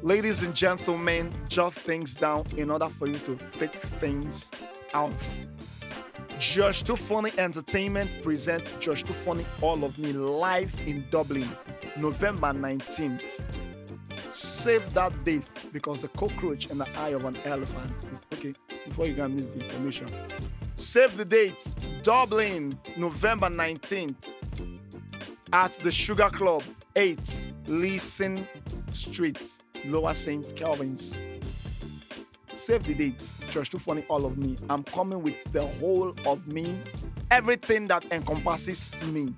Ladies and gentlemen, jot things down in order for you to fake things out. Josh Too Funny Entertainment present Josh Too Funny All of Me live in Dublin, November 19th. Save that date because the cockroach in the eye of an elephant is okay. Before you can miss the information, save the date. Dublin, November 19th, at the Sugar Club, 8 Leeson Street, Lower St. Calvin's. Save the date. Josh Too Funny All of Me. I'm coming with the whole of me, everything that encompasses me.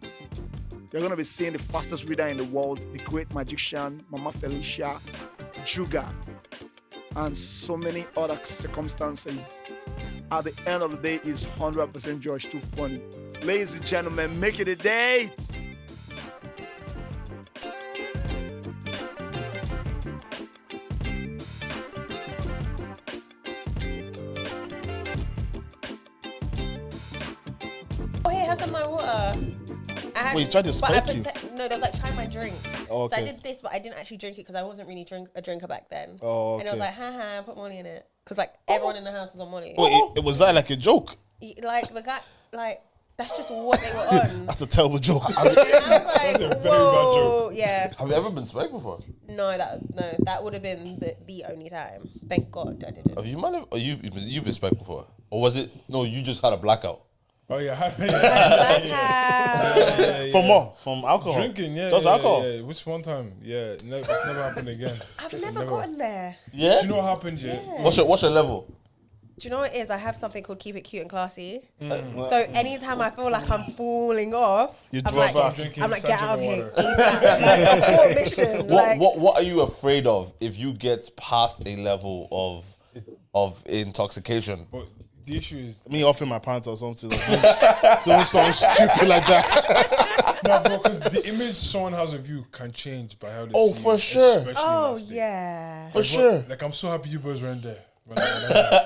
You're going to be seeing the fastest reader in the world, the great magician, Mama Felicia, Juga, and so many other circumstances. At the end of the day, it's 100% Josh Too Funny. Ladies and gentlemen, make it a date. Oh, hey, have some of my water. Wait, you tried to spike you? No, there was like try my drink. Oh, okay. So I did this, but I didn't actually drink it because I wasn't really a drinker back then. Oh, okay. And I was like, haha, put Molly in it. Because like everyone in the house was on Molly. Wait, was that like a joke? Like the guy, like that's just what they were on. That's a terrible joke. And I was like, That's a very whoa, bad joke. yeah. Have you ever been spiked before? No, that would have been the only time. Thank God I didn't. Have you man? Or you've been spiked before? Or was it? No, you just had a blackout. Oh yeah, From what? From alcohol? Drinking, yeah. Just alcohol? Yeah. Which one time? Yeah, no, it's never happened again. I've never gotten there. Yeah. Do you know what happened? Yeah. What's your level? Do you know what it is? I have something called Keep It Cute and Classy. So anytime I feel like I'm falling off, You I'm drop like, back. I'm like, get out of Sanjay here. water. ASAP. Like, abort mission. Like, What are you afraid of if you get past a level of intoxication? But the issue is, Me offing my pants or something. Like, don't sound stupid like that. no, bro, because the image someone has of you can change by how they Oh, see for you, sure. especially in oh that state. yeah. For sure. Like I'm so happy you boys weren't there.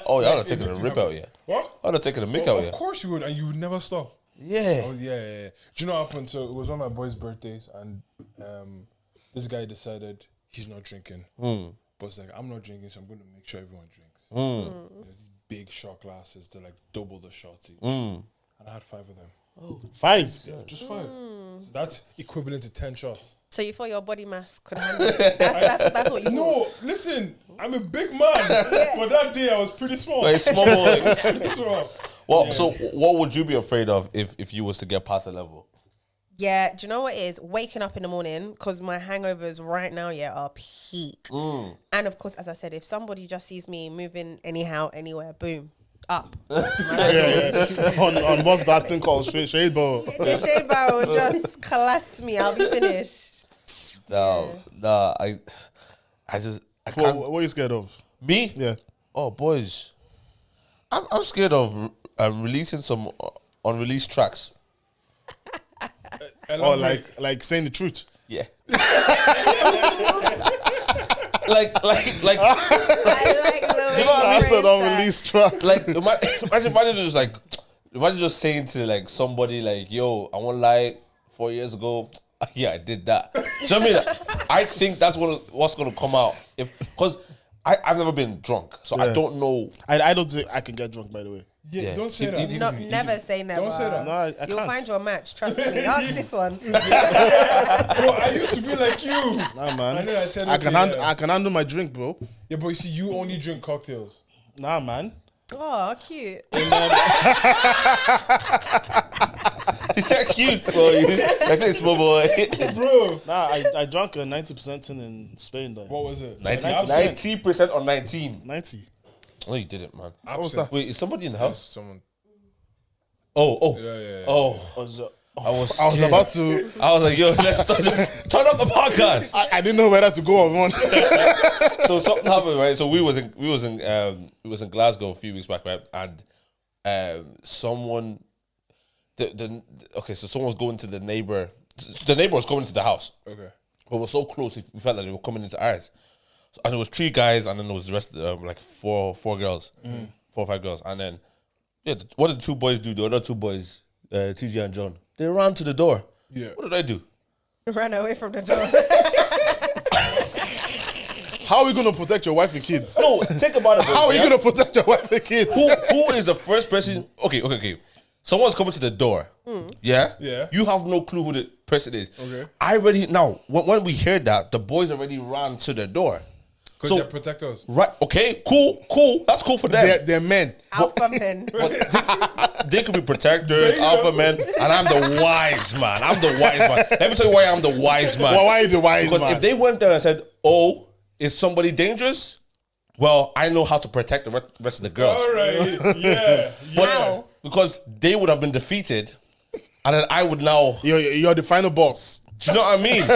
Oh, yeah, I'd have It taken a makes me rip happy. out, yeah. What? I'd have taken a mick out, Of yeah. course you would, and you would never stop. Yeah. Oh yeah. Do you know what happened? So it was one of my boys' birthdays, and this guy decided he's not drinking. But it's like, I'm not drinking, so I'm going to make sure everyone drinks. There's these big shot glasses, they're like double the shots each, and I had 5 of them. 5. Yeah, just 5. So that's equivalent to 10 shots. So you thought your body mass could handle it? That's what you No, listen, I'm a big man, but that day I was pretty small. Like small boy. Pretty small. Well, Yeah. so what would you be afraid of if you was to get past a level? Yeah, do you know what it is? Waking up in the morning, because my hangovers right now, are peak. And of course, as I said, if somebody just sees me moving anyhow, anywhere, boom, up. On what's that thing called? Shade ball. The shade bar will just collapse me. I'll be finished. No, I can't. What are you scared of? Me? Yeah. Oh, boys, I'm scared of releasing some unreleased tracks. Or like saying the truth. Yeah. like I like the way I you said phrase that. unreleased track. like imagine just saying to like somebody like, yo, I won't lie, 4 years ago, yeah, I did that. Do you know what I mean? I think that's what's gonna come out because I've never been drunk, so I Yeah. don't know. I don't think I can get drunk, by the way. Yeah, don't say You- that. you- No, never say never. Don't say that. No, I You'll can't. find your match. Trust me. Ask this one. Bro, I used to be like you. Nah, man. And then I said, I can okay, yeah. I can handle my drink, bro. Yeah, but you see, you only drink cocktails. Nah, man. Oh, cute. He said cute, bro. I said small boy. Bro, Nah, I drank a 90% in Spain, though. what was it? 90% or 19? 90. No, you didn't, man. What was that? Wait, is somebody in the Yes, house? someone. Oh. Yeah. Oh. I was scared. about to. I was like, yo, let's turn up the podcast. I didn't know whether to go or one. So something happened, right? So we was in Glasgow a few weeks back, right? And someone, so someone was going to the neighbor. The neighbor was coming to the house, Okay. but we're so close. We felt like they were coming into ours. So, and there was 3 guys, and then there was the rest, like four girls, 4 or 5 girls, and then what did the 2 boys do? The other 2 boys, TJ and John, they ran to the door. Yeah. What did I do? Ran away from the door. How are we gonna protect your wife and kids? No, think about it. Bro. How are you gonna protect your wife and kids? Who is the first person? Okay. Someone's coming to the door. Yeah? Yeah. You have no clue who the person is. Okay. I already, now, when we hear that, the boys already ran to the door. Because So- they're protectors. Right, okay, cool. That's cool for them. They're men. Alpha men. They could be protectors, alpha men, and I'm the wise man. Let me tell you why I'm the wise man. Why are you the wise Because man? if they went there and said, oh, is somebody dangerous? Well, I know how to protect the rest of the girls. All right. Yeah. How? Because they would have been defeated, and then I would now. You're the final boss. Do you know what I mean?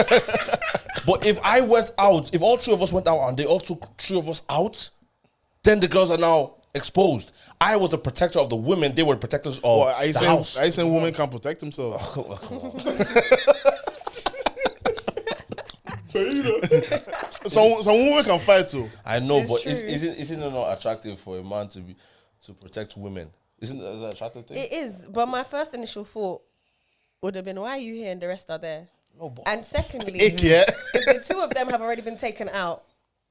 But if I went out, if all three of us went out and they all took three of us out, then the girls are now exposed. I was the protector of the women; they were the protectors of Well, are you the saying house. women can't protect themselves? Come on. Some women can fight too. I know, It's but true. isn't it not attractive for a man to protect women? Isn't that an attractive thing? It is, but my first initial thought would have been, why are you here and the rest are there? And secondly, Ick, yeah. if the two of them have already been taken out,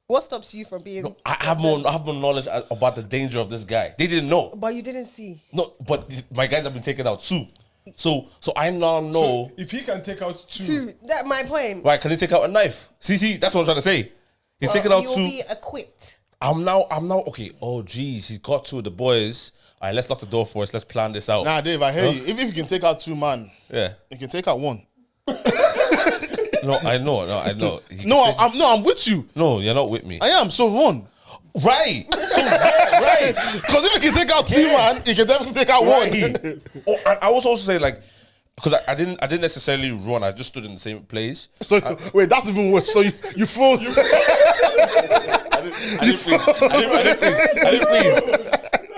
what stops you from being? I have more knowledge about the danger of this guy. They didn't know. But you didn't see. No, but my guys have been taken out too. So I now know. So if he can take out two, That's my point. Right, can he take out a knife? See, that's what I'm trying to say. He's taking out You'll two. be equipped. I'm now okay. Oh geez, he's got two of the boys. All right, let's lock the door for us. Let's plan this out. Nah, Dave, I hear you. If you can take out two man, Yeah. you can take out one. No, I know. I'm with you. No, you're not with me. I am. So one. Right. So, right. Because if you can take out two man, you can definitely take out one. Right. Oh, and I was also say like, because I didn't necessarily run. I just stood in the same place. So wait, that's even worse. So you froze. I didn't freeze.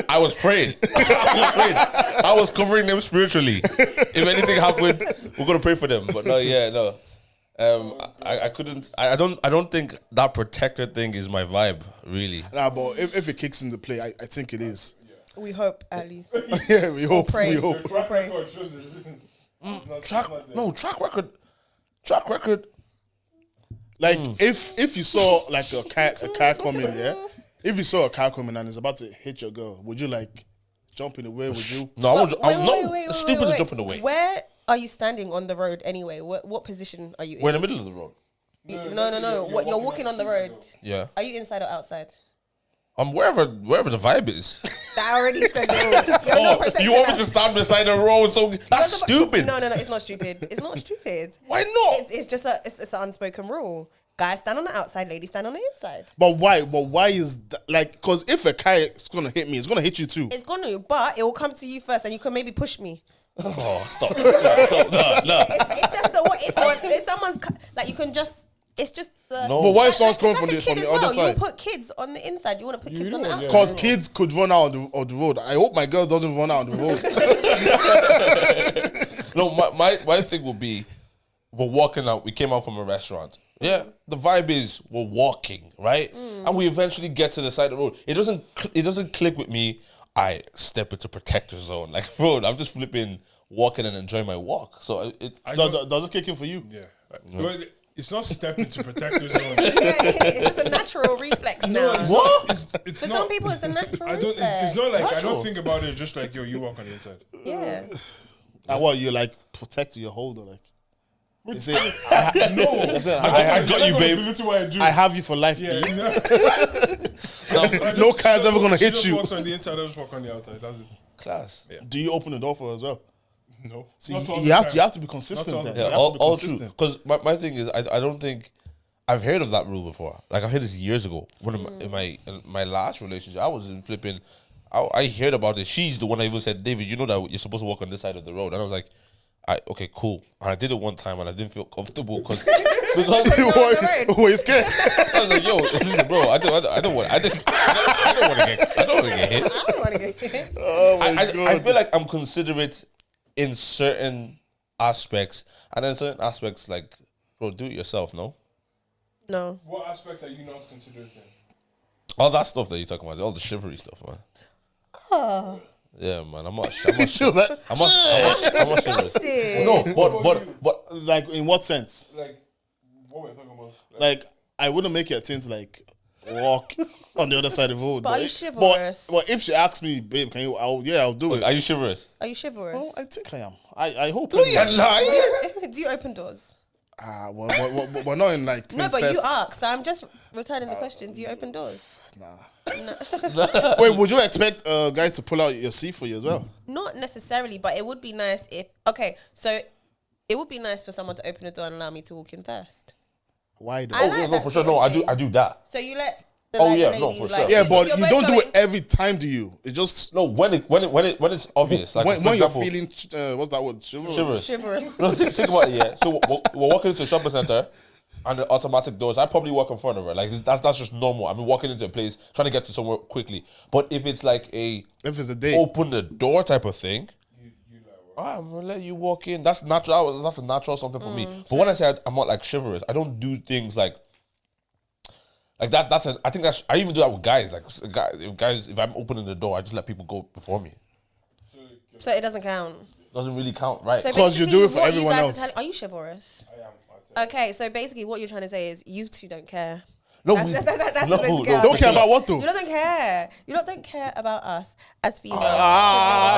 I was praying. I was covering them spiritually. If anything happened, we're gonna pray for them. But no. I couldn't. I don't think that protector thing is my vibe. Really. Nah, but if it kicks into play, I think it is. We hope, at least. Yeah, we hope. pray. We hope. We'll pray. Track record. Like if you saw like a car coming, yeah. If you saw a car coming and it's about to hit your girl, would you like jump in the way? Would you? No, I won't. Wait, It's stupid to jump in the way. Where are you standing on the road anyway? What position are you in? We're in the middle of the road. No. What, you're walking on the road. Yeah. Are you inside or outside? I'm wherever the vibe is. That already said you're not protecting You want me us. to stand beside the road? So that's stupid. No, it's not stupid. It's not stupid. Why not? It's just it's an unspoken rule. Guys stand on the outside, ladies stand on the inside. But why? But why is that? Like, because if a car is gonna hit me, it's gonna hit you too. It's gonna, but it will come to you first, and you can maybe push me. Oh, stop. No. It's just the what if. If someone's like, you can just. It's just the. No. But why if Like- someone's coming like from a the kid as other well. side? You put kids on the inside. You want to put kids on the don't, yeah. outside. Because kids could run out of the road. I hope my girl doesn't run out of the road. No, my thing would be, we're walking out. We came out from a restaurant. Yeah, the vibe is we're walking, right? And we eventually get to the side of the road. It doesn't click with me. I step into protector zone. Like, bro, I'm just flipping, walking and enjoying my walk. So Does it kick in for you? yeah. But it's not stepping to protect your zone. It's just a natural reflex now. It's What? Not, it's For not. some people, it's a natural I don't. reflex. It's not like I Natural. don't think about it. Just like yo, you walk on the inside. Yeah. Like what? You like protect your holder, like. You say, No, I got you, babe. Literally what I do. I have you for life. Yeah. B. I No car's ever gonna she hit just you. walks on the inside. I just walk on the outside. That's it. Class. Do you open the door for her as well? No. See, Not all you the have time. to. You have to be Not all consistent. the Then Yeah, you have all to be true. consistent. Because my thing is, I don't think I've heard of that rule before. Like, I heard this years ago. When in my last relationship, I was in flipping. I heard about it. She's the one that even said, David, you know that you're supposed to walk on this side of the road. And I was like, okay, cool. And I did it one time and I didn't feel comfortable because Were you scared? I was like, yo, listen, bro, I don't want to get hit. I don't want to get hit. Oh my god! I feel like I'm considerate in certain aspects, and then certain aspects, like, bro, do it yourself, no? No. What aspect are you not considering? All that stuff that you're talking about, all the chivalry stuff, man. Oh, Yeah, man, I'm not She was like, chivalrous. disgusting. No, but like in what sense? Like what we're talking about? Like I wouldn't make it a thing to like walk on the other side of the road. But are you chivalrous? But if she asks me, babe, can you? I'll do it. Are you chivalrous? Are you chivalrous? Oh, I think I am. I hope. You're anyways. lying. Do you open doors? We're not in like No, princess. but you ask. So I'm just returning the question. Do you open doors? Nah. Wait, would you expect a guy to pull out your seat for you as well? Not necessarily, but it would be nice if. Okay, so it would be nice for someone to open the door and allow me to walk in first. Why though? I Oh like yeah, no, that for sure. sort No, of thing. I do that. So you let. The, Oh, like, yeah, the no, lady, for like, sure. Yeah, if but you're you both don't do going- it every time, do you? It just No, when it's obvious. Like when for you're example, feeling what's that word? Chivalrous. Chivalrous. No, think about it. Yeah. So we're walking into a shopping center, and the automatic doors. I probably walk in front of her. Like that's just normal. I'm walking into a place trying to get to somewhere quickly. But if it's like a If it's a date, open the door type of thing, I'm gonna let you walk in. That's natural. That's a natural something for me. But when I say I'm not like chivalrous, I don't do things like that. I think I even do that with guys. Like guys, if I'm opening the door, I just let people go before me. So it doesn't count. Doesn't really count, right? So 'Cause you basically do it for what everyone guys else. Are you chivalrous? I am. Okay, so basically what you're trying to say is you two don't care. No, That's we- just no, basically no, how don't it care is. about what though. You don't care. You don't care about us as females.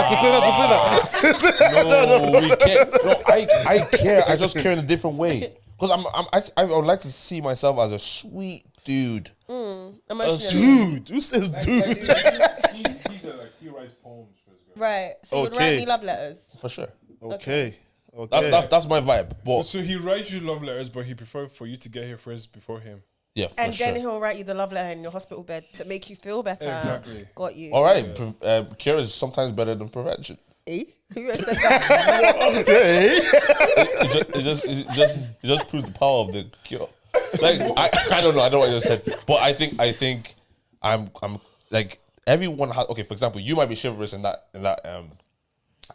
Priscilla. No, we can't. No, I care. I just care in a different way. Because I would like to see myself as a sweet dude. Emotionally. Dude, who says dude? He's like he writes poems for his girl. Right. So you would Okay. write me love letters. For sure. Okay. That's my vibe. But So he writes you love letters, but he prefer for you to get here first before him. yeah, for And sure. then he'll write you the love letter in your hospital bed to make you feel better. Exactly. Got you. All right, care is sometimes better than prevention. Eh? Who has said that? It just proves the power of the cure. Like I don't know what you said, but I think I'm like everyone has. Okay, for example, you might be chivalrous in that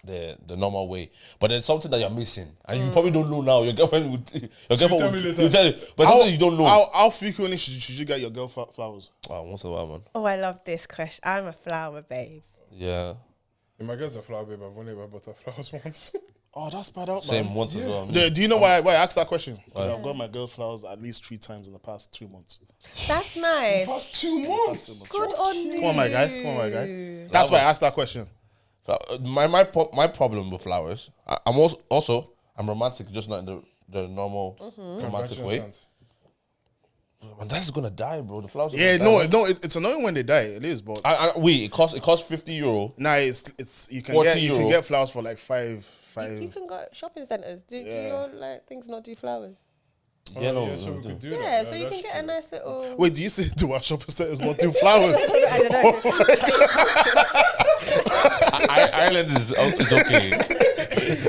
the normal way, but there's something that you're missing, and you probably don't know now. Your girlfriend will tell me later. will tell you, but something you don't know. How frequently should you get your girl flowers? Once in a while, man. Oh, I love this question. I'm a flower babe. Yeah, And my girl's a flower babe. I've only ever bought her flowers once. Oh, that's bad out, same man. once as well. Do you know why I asked that question? Because I've got my girl flowers at least 3 times in the past 2 months. That's nice. Past 2 months. Good on you. Come on, my guy. That's why I asked that question. My problem with flowers, I'm also I'm romantic, just not in the normal romantic way. And that's gonna die, bro. The flowers. Are Yeah, gonna die, no, it's annoying when they die. It is, but wait, it costs €50. nah, it's you can 40 you can euro. get flowers for like five. You can go shopping centres. Do your like things not do flowers? Yeah, no, So we could do Yeah, that. so you can get a nice little. Wait, do you say do our shopping centers not do flowers? I don't know. Ireland is okay.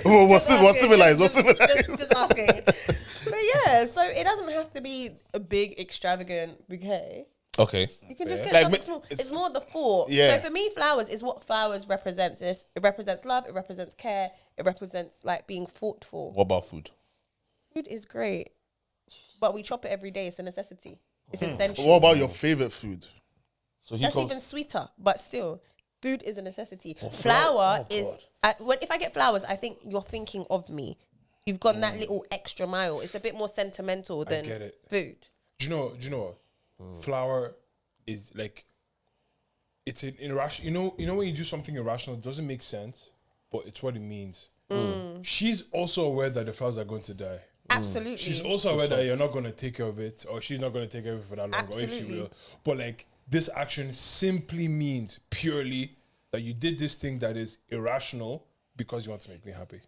What's civilized? What's civilized? Just asking. But yeah, so it doesn't have to be a big extravagant bouquet. Okay. You can just get Like, something small. It's more the thought. Yeah. So for me, flowers is what flowers represents. It represents love. It represents care. It represents like being thoughtful. What about food? Food is great, but we chop it every day. It's a necessity. It's essential. What about your favorite food? So he That's comes. even sweeter, but still, food is a necessity. Oh, Flower oh, is. If I get flowers, I think you're thinking of me. You've gone that little extra mile. It's a bit more sentimental than get it. food. Do you know what? Flower is like it's an irrational. You know when you do something irrational, it doesn't make sense, but it's what it means. She's also aware that the flowers are going to die. Absolutely. She's also aware that you're not going to take care of it, or she's not going to take care of it for that long, or if she Absolutely. will. But like this action simply means purely that you did this thing that is irrational because you want to make me happy.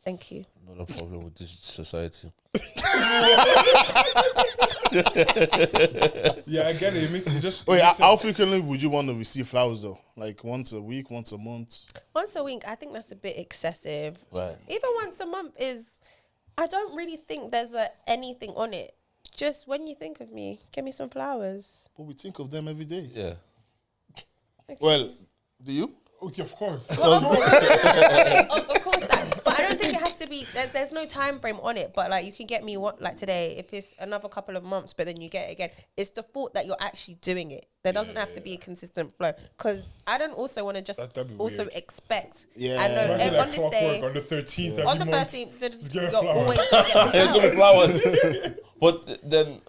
Thank you. Not a problem with this society. Yeah, I get it. It makes it just. Wait, it makes how sense. frequently would you want to receive flowers though? Like once a week, once a month? Once a week, I think that's a bit excessive. Right. Even once a month is. I don't really think there's anything on it. Just when you think of me, give me some flowers. But we think of them every day. Yeah. Well, do you? Okay, of course. Well, of course that. But I don't think it has to be. There's no time frame on it. But like you can get me what like today. If it's another couple of months, but then you get it again. It's the thought that you're actually doing it. There doesn't have to be a consistent flow. Because I don't also want to just That'd be also weird. expect. Yeah. I know Imagine on like this clockwork day. on the 13th. On the every month, 13th, just get a you're flower. always gonna get Give me flowers. flowers. But then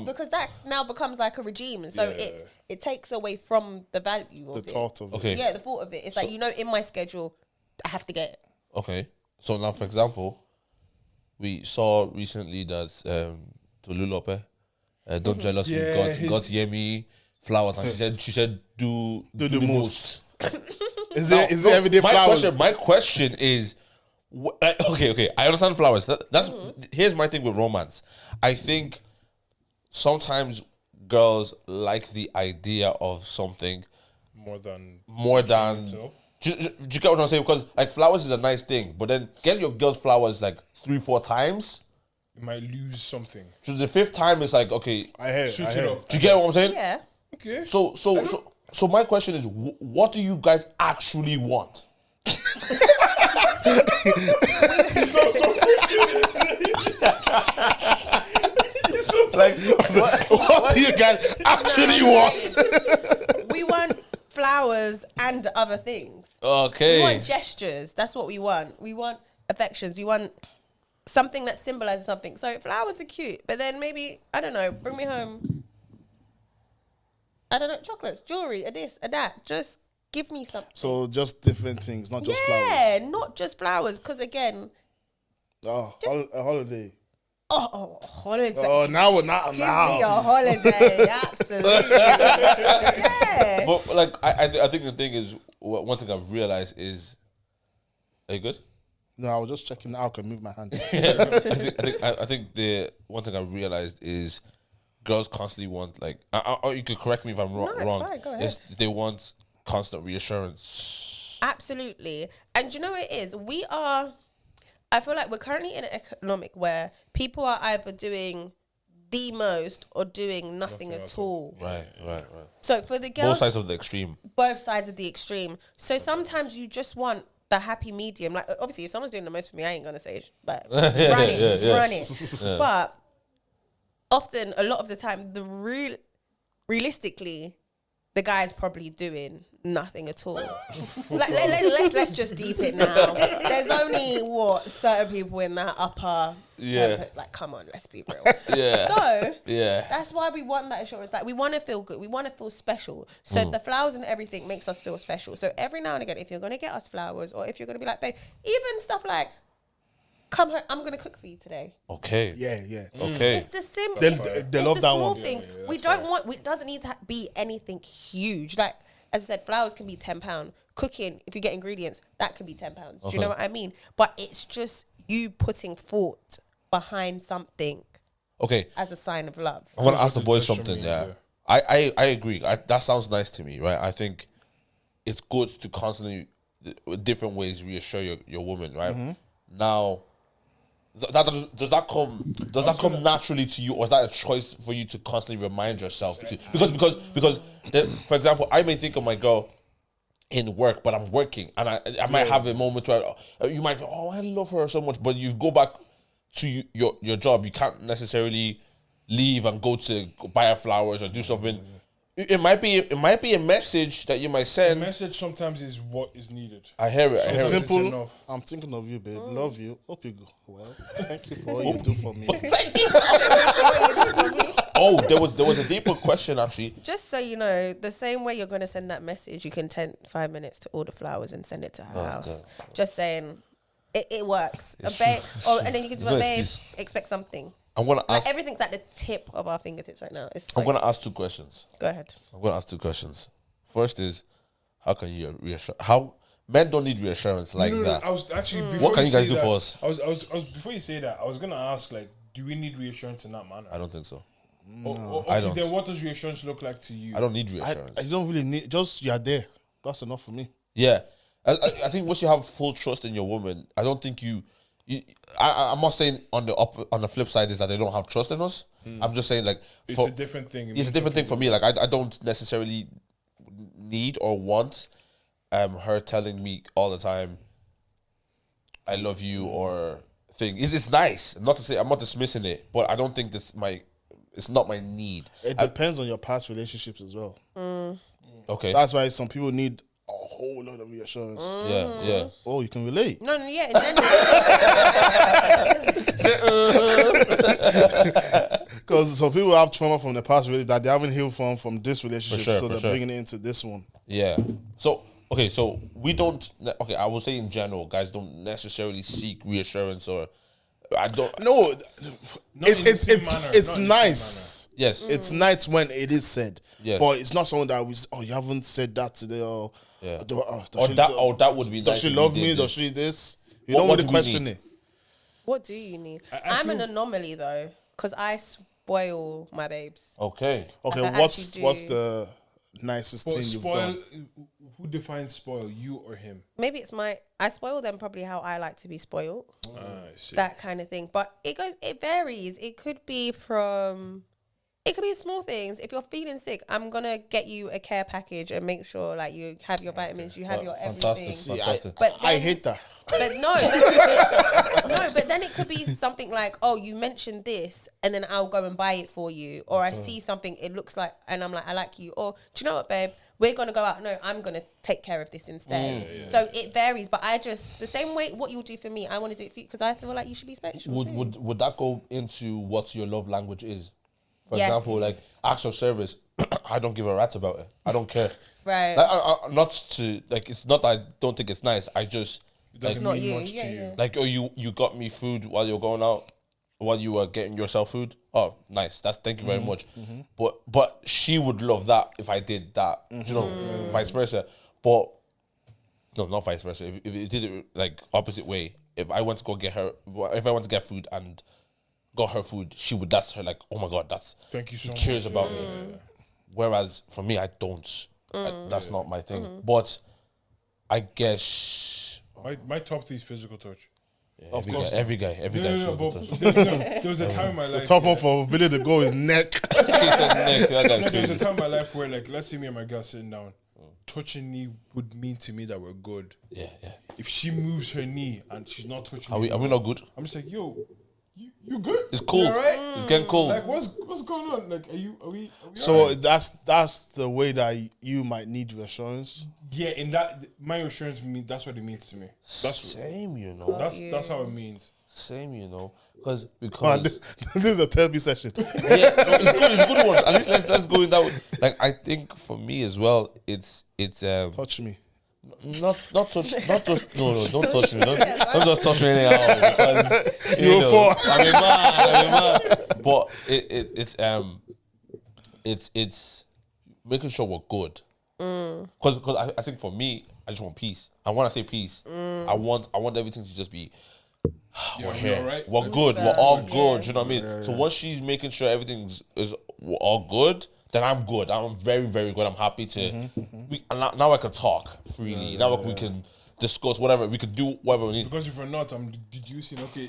because that now becomes like a regime, so it takes away from the value of The it. thought of it. okay. Yeah, the thought of it. It's like, in my schedule, I have to get it. Okay. So now, for example, we saw recently that Tolulope, don't jealous me, got Yemi flowers, and she said do the most. Is it everyday flowers? My question is, okay, I understand flowers. That's here's my thing with romance. I think sometimes girls like the idea of something More than Do you get what I'm saying? Because like flowers is a nice thing, but then getting your girl's flowers like 3-4 times, you might lose something. so the 5th time it's like, okay, I hear. Switch it up. do you get what I'm saying? Yeah. Okay. So my question is, what do you guys actually want? Like, What do you guys actually want? We want flowers and other things. We okay, want gestures. That's what we want. We want affections. We want something that symbolizes something. So flowers are cute, but then maybe, I don't know, bring me home, I don't know, chocolates, jewelry, a this, a that. Just give me something. So just different things, not just flowers. Yeah, not just flowers. Because again, Oh, a holiday. holiday. Oh, now we're not Give me a now. holiday. Absolutely. Yeah. but like I think the thing is, one thing I've realized is, are you good? No, I was just checking out. I can move my hand. I think the one thing I realized is girls constantly want, like, or you could correct me if I'm wrong. No, it's fine, go ahead. Is they want constant reassurance. Absolutely. And you know what it is? I feel like we're currently in an economic where people are either doing the most or doing nothing at all. Right. So for the girls, Both sides of the extreme. both sides of the extreme. So sometimes you just want the happy medium. Like, obviously, if someone's doing the most for me, I ain't gonna say like run it. But often, a lot of the time, realistically, the guy's probably doing nothing at all. let's just deep it now. There's only certain people in that upper. Like, come on, let's be real. So that's why we want that assurance. Like, we want to feel good. We want to feel special. So the flowers and everything makes us feel special. So every now and again, if you're gonna get us flowers, or if you're gonna be like, babe, even stuff like, come home, I'm gonna cook for you today. Okay. Yeah. Okay. It's the simple. They It's love the that small one. things. We don't want. It doesn't need to be anything huge. Like, as I said, flowers can be £10. Cooking, if you get ingredients, that can be £10. Do you know what I mean? But it's just you putting thought behind something Okay. as a sign of love. I want to Feels ask the like boys the gesture something. means, Yeah. yeah. I agree. That sounds nice to me, right? I think it's good to constantly, with different ways, reassure your woman, right? Now, does that come naturally to you, or is that a choice for you to constantly remind yourself to? Because for example, I may think of my girl in work, but I'm working, and I might have a moment where you might feel, oh, I love her so much, but you go back to your job, you can't necessarily leave and go buy her flowers or do something. It might be a message that you might The send. message sometimes is what is needed. I hear it. It's It's simple. enough. I'm thinking of you, babe. Love you. Hope you go well. Thank you for all you do for me. Oh, there was a deeper question actually. Just so you know, the same way you're going to send that message, you can take 5 minutes to order flowers and send it to her house. Just saying, it works. And then you can do no a babe, excuse. expect something. I'm gonna Like, ask. everything's at the tip of our fingertips right now. It's I'm so- gonna ask 2 questions. Go ahead. I'm gonna ask 2 questions. First is, how can you reassure? How men don't need reassurance like No, that. I was actually. Mm. Before What can you guys say do that, for us? I was before you say that, I was gonna ask, like, do we need reassurance in that manner? I don't think so. Okay, I don't. Then what does reassurance look like to you? I don't need I reassurance. don't really need. Just you're there. That's enough for me. Yeah, I think once you have full trust in your woman, I don't think I'm not saying on the flip side is that they don't have trust in us. I'm just saying, like, It's a different thing. It's a different thing for me. Like, I don't necessarily need or want her telling me all the time, I love you, or thing. It's nice. Not to say I'm not dismissing it, but I don't think it's not my need. It depends on your past relationships as well. Okay. That's why some people need a whole lot of reassurance. Yeah. Oh, you can relate. No, yeah. Because some people have trauma from the past really that they haven't healed from this relationship, sure, so for they're sure. bringing it into this one. Yeah. So okay, so we don't. Okay, I will say in general, guys don't necessarily seek reassurance or. I don't. No, Not in the same it's manner, it's not in the same nice. Yes. It's nice when it is said. Yes. But it's not something that was. Oh, you haven't said that today. Or Yeah. does That would be. Does nice she if love you me? did Does this. she this? You What- don't what really do we question need? it. What do you need? I I'm an feel- anomaly though, because I spoil my babes. Okay. Okay, I what's actually what's do. the nicest But thing you've spoil. done? Who defines spoil? You or him? Maybe it's I spoil them probably how I like to be spoiled. I see. That kind of thing. But it varies. It could be small things. If you're feeling sick, I'm gonna get you a care package and make sure like you have your vitamins, you have your Fantastic. everything. Fantastic. But I then- hate that. But no, no. But then it could be something like, oh, you mentioned this, and then I'll go and buy it for you, or I see something, it looks like, and I'm like, I like you, or do you know what, babe? We're gonna go out. No, I'm gonna take care of this instead. So it varies, but I just the same way what you'll do for me, I want to do it for you because I feel like you should be special. too. Would that go into what your love language is? For Yes. example, like acts of service. I don't give a rat about it. I don't care. Right. Like, not to like. It's not that I don't think it's nice. I just like, Doesn't not mean you, much yeah, to you. yeah. like, oh, you got me food while you're going out, while you were getting yourself food. Oh, nice. Thank you very much. But she would love that if I did that. You know, vice versa. But no, not vice versa. If it did it like opposite way, if I went to go get her, if I went to get food and got her food, she would. That's her. Like, oh my god, Thank you so she much. cares about me. Yeah. Whereas for me, I don't. That's not my thing. But I guess My top 3 is physical touch. every course. guy, every guy No, should but touch. there was a time in my life. Top one for Billy to go is neck. That guy's There was a crazy. time in my life where, like, let's say me and my girl sitting down, touching knee would mean to me that we're good. Yeah. If she moves her knee and she's not touching Are me, we not good? I'm just like, yo, you good? It's cold. You alright? It's getting cold. Like, what's going on? Like, are we So alright? that's the way that you might need reassurance. Yeah, in that my assurance that's what it means to me. Same, you know. That's how it means. Same, you know. Because Man, this is a therapy session. yeah, no, it's a good one. At least let's go in that way. Like I think for me as well, it's Touch me. not touch, not just no, don't touch me, don't just touch me anyhow because You're for. I'm a man. But it's making sure we're good. Because I think for me, I just want peace. And when I say peace, I want everything to just be. We're we here. alright? We're good. We're all Yeah. good. You know what I mean? So once she's making sure everything's is all good, then I'm good. I'm very, very good. I'm happy to. And now I can talk freely. Now we can discuss whatever. We can do whatever we need. Because if we're not, I'm deducing. Okay,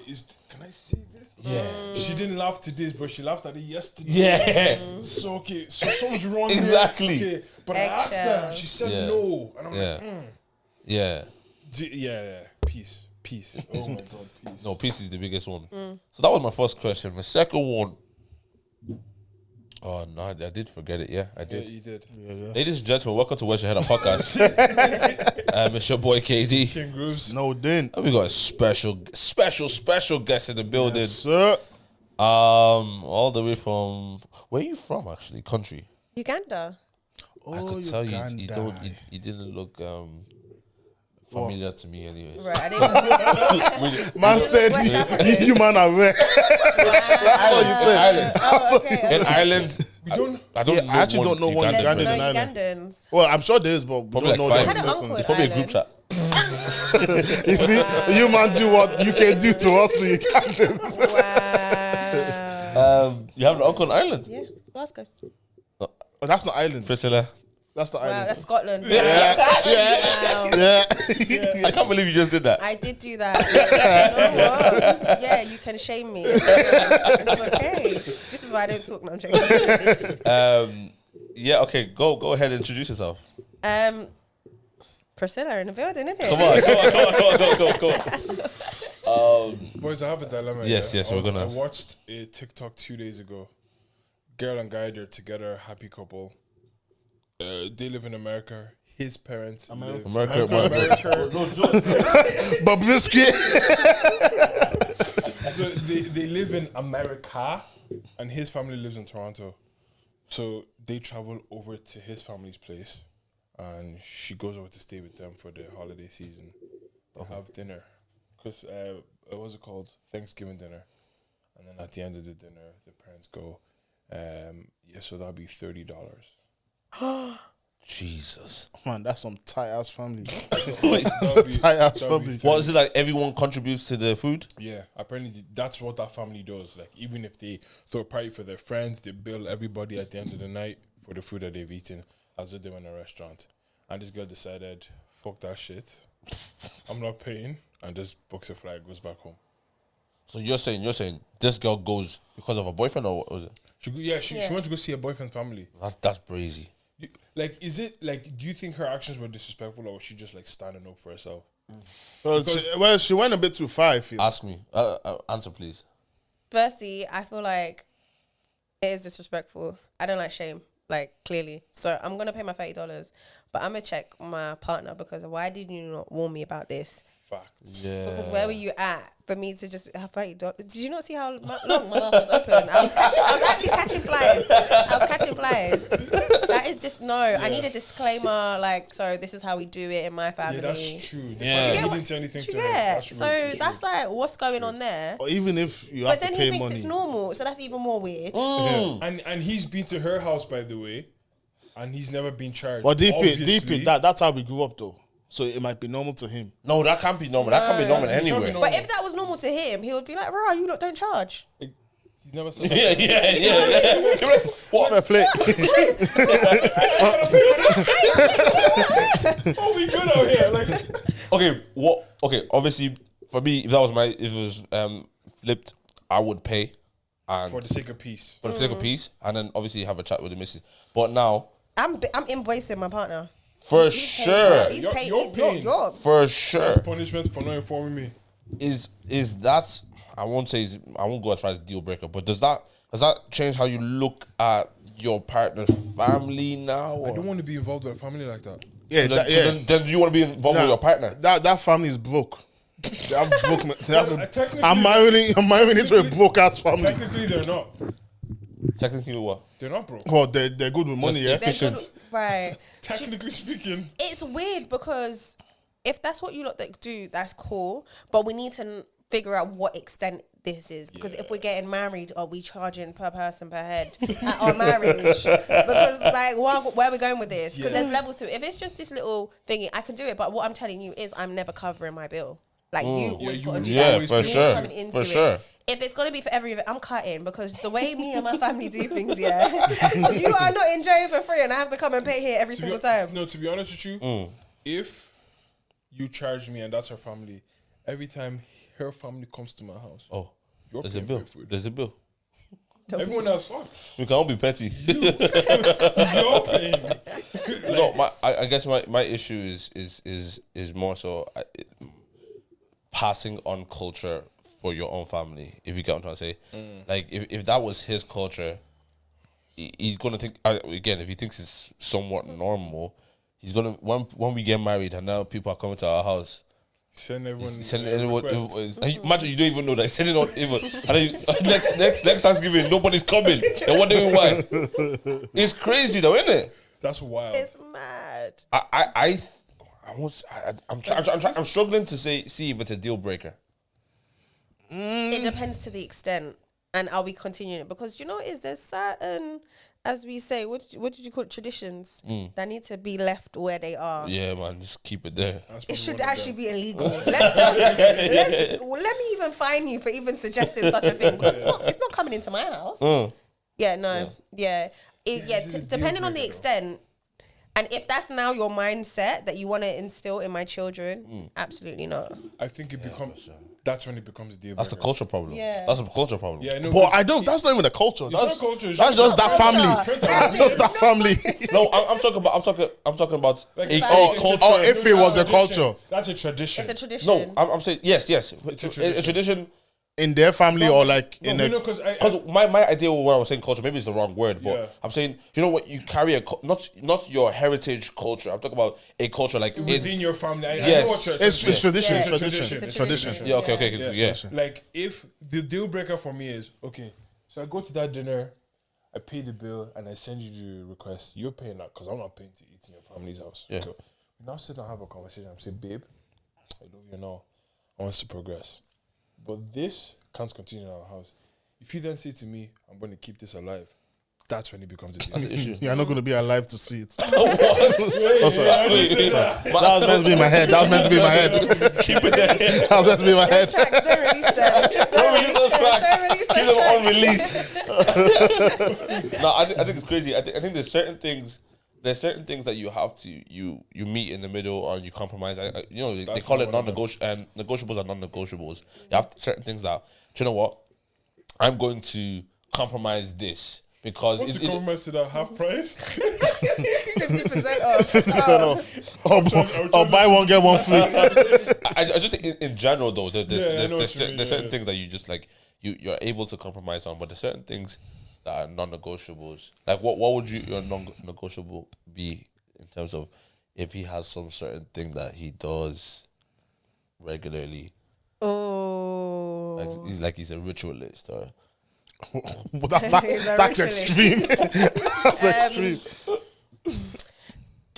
can I say this? Yeah. She didn't laugh to this, but she laughed at it yesterday. Yeah. So okay, so something's wrong. here. Exactly. Okay, but I asked her, Eggshell. and she said Yeah. no, and I'm Yeah. like, Yeah. yeah, peace. Oh my god, peace. No, peace is the biggest one. So that was my first question. My second one. Oh no, I did forget it. Yeah, I Yeah, did. you did. Ladies and gentlemen, welcome to Where's Your Head Up podcast. It's your boy KD. King Grooves. No, then. And we got a special guest in the building. Yes, sir. All the way from where are you from? Actually, country. Uganda. I could tell you didn't look familiar to me anyway. Right. I didn't. Man said West African. you man are rare. That's what you said. Ireland. Oh, okay. In Ireland, We don't. I don't. Yeah, know I actually don't know one There's Ugandans no in Ireland. Ugandans. Well, I'm sure there is, but we Probably don't like know five. I had them. an uncle Listen. in Probably a Ireland. group chat. You see, you man do what you can do to us, to Ugandans. Wow. You have an uncle in Ireland? Yeah, Glasgow. Oh, that's not Ireland. Priscilla. That's the Wow, island. that's Scotland. Yeah. Wow. Yeah. I can't believe you just did that. I did do that. You know what? Yeah, you can shame me. It's okay. This is why I don't talk. No, I'm joking. Yeah, okay, go ahead and introduce yourself. Priscilla in the building, isn't it? Come on. Boys, I have a dilemma. Yes, yeah? yes, we're gonna- I watched a TikTok 2 days ago. Girl and guy, they're together, happy couple. They live in America. His parents live America. Bobrisky. So they live in America, and his family lives in Toronto. So they travel over to his family's place, and she goes over to stay with them for the holiday season. They have dinner, because what's it called? Thanksgiving dinner, and then at the end of the dinner, the parents go, so that'll be $30. Jesus. Man, that's some tight ass family. That's a tight ass that'll be family. What is it like? Everyone contributes to the food. Yeah, apparently that's what that family does. Like, even if they throw a party for their friends, they bill everybody at the end of the night for the food that they've eaten, as if they were in a restaurant. And this girl decided, fuck that shit, I'm not paying, and just books a flight, goes back home. So you're saying this girl goes because of a boyfriend, or what was it? She went to go see her boyfriend's family. That's crazy. Like, is it like? Do you think her actions were disrespectful, or was she just like standing up for herself? Well, she went a bit too far, I feel. Ask me. Answer, please. Firstly, I feel like it is disrespectful. I don't like shame, like, clearly. So I'm gonna pay my $30, but I'm gonna check my partner, because why did you not warn me about this? Facts. Yeah. Because where were you at for me to just have $30? Did you not see how long my mouth was open? I was actually catching flies. That is just no. I need a disclaimer. Like, so this is how we do it in my family. Yeah, that's true. Yeah. He didn't say anything to her. Yeah. That's So that's like, what's going on there? Or even if you have But then to he pay thinks money. it's normal. So that's even more weird. And he's been to her house, by the way, and he's never been charged. But deep Obviously. it, that's how we grew up though. So it might be normal to him. No, that can't be normal. That can't be normal It can't be anywhere. normal. But if that was normal to him, he would be like, bro, you lot don't charge. He's never said Yeah. You're like, what? Fair play. oh, we good out here. Like, Okay, what? Okay, obviously, for me, if it was flipped, I would pay, and for the sake of peace. for the sake of peace, and then obviously have a chat with the missus. But now, I'm invoicing my partner. for He's paying sure, He's You're paying. paying. for sure, Punishments for not informing me. is that I won't go as far as deal breaker, but does that change how you look at your partner's family now? I Or? don't want to be involved with a family like that. Yeah, So that, then, then do you want to be involved with your partner? That family is broke. They have broke. Technically- I'm marrying into a broke ass family. Technically, they're not. Technically, what? They're not broke. Well, they're good with money, yeah. They're good, right. Technically speaking, It's weird because if that's what you lot that do, that's cool. But we need to figure out what extent this is, because if we're getting married, are we charging per person per head at our marriage? Because like, where are we going with this? Because there's levels to it. If it's just this little thingy, I can do it. But what I'm telling you is, I'm never covering my bill. Like you always got to do Yeah, that. for Me sure, coming into for it. sure. If it's gonna be for every event, I'm cutting, because the way me and my family do things, you are not enjoying for free, and I have to come and pay here every single time. No, to be honest with you, if you charge me and that's her family, every time her family comes to my house, Oh, you're there's a paying bill. for your food. There's a bill. Everyone else, what? We can all be petty. You're paying. No, I guess my issue is more so passing on culture for your own family. If you get what I'm trying to say, like if that was his culture, he's gonna think again. If he thinks it's somewhat normal, he's gonna when we get married and now people are coming to our house. Send everyone. Send a anyone. request. Imagine you don't even know that. Sending out even. And then next Thanksgiving, nobody's coming. They're wondering why. It's crazy though, isn't it? That's wild. It's mad. I'm struggling to see if it's a deal breaker. It depends to the extent, and are we continuing it? Because there's certain, as we say, what did you call it, traditions that need to be left where they are. Yeah, man, just keep it there. That's It probably should one of actually them. be illegal. Let me even fine you for even suggesting such a thing. 'Cause it's not coming into my house. Yeah, no, yeah. Depending on the extent, and if that's now your mindset that you want to instill in my children, absolutely not. I think it becomes. That's when it becomes a deal That's the breaker. culture problem. Yeah. That's a culture problem. Yeah, no, But I don't. That's not even a culture. It's That's, not culture. that's just that family. culture. That's just that family. No, I'm talking about Like, a culture. Oh, if it was a culture. That's a tradition. It's a tradition. No, I'm saying yes. It's a tradition. A tradition in their family or like No, in no, a... because Because my idea when I was saying culture, maybe it's the wrong word, but Yeah. I'm saying, you know what, you carry not your heritage culture. I'm talking about a culture like within your family. I know Yes. what you're It's tradition. Yeah. It's It's tradition. a It's tradition. tradition. yeah, okay, okay, Yeah. yeah. Like if the deal breaker for me is okay, so I go to that dinner, I pay the bill, and I send you the request. You're paying that because I'm not paying to eat in your family's house. Yeah. Okay. We now sit and have a conversation. I'm saying, babe, I love you now. I want us to progress, but this can't continue in our house. If you then say to me, I'm going to keep this alive, that's when it becomes a deal. Issue. You're not going to be alive to see it. What? Oh, sorry. That was meant to be in my head. That was meant to be in my head. Keep it there. That was meant to be in my head. Tracks, don't release them. Don't release those tracks. Don't release Keep those them tracks. unreleased. No, I think it's crazy. I think there's certain things. There's certain things that you have to you meet in the middle or you compromise. You know, they call it non-negotiable, negotiables and non-negotiables. You have certain things that, do you know what? I'm going to compromise this because What's the compromise to that half price? 50% off. Or buy one, get one free. I just think in general though, there's certain things that you just like you're able to compromise on, but there's certain things that are non-negotiables. Like what would your non-negotiable be in terms of if he has some certain thing that he does regularly? Oh. He's a ritualist or That's extreme. That's extreme.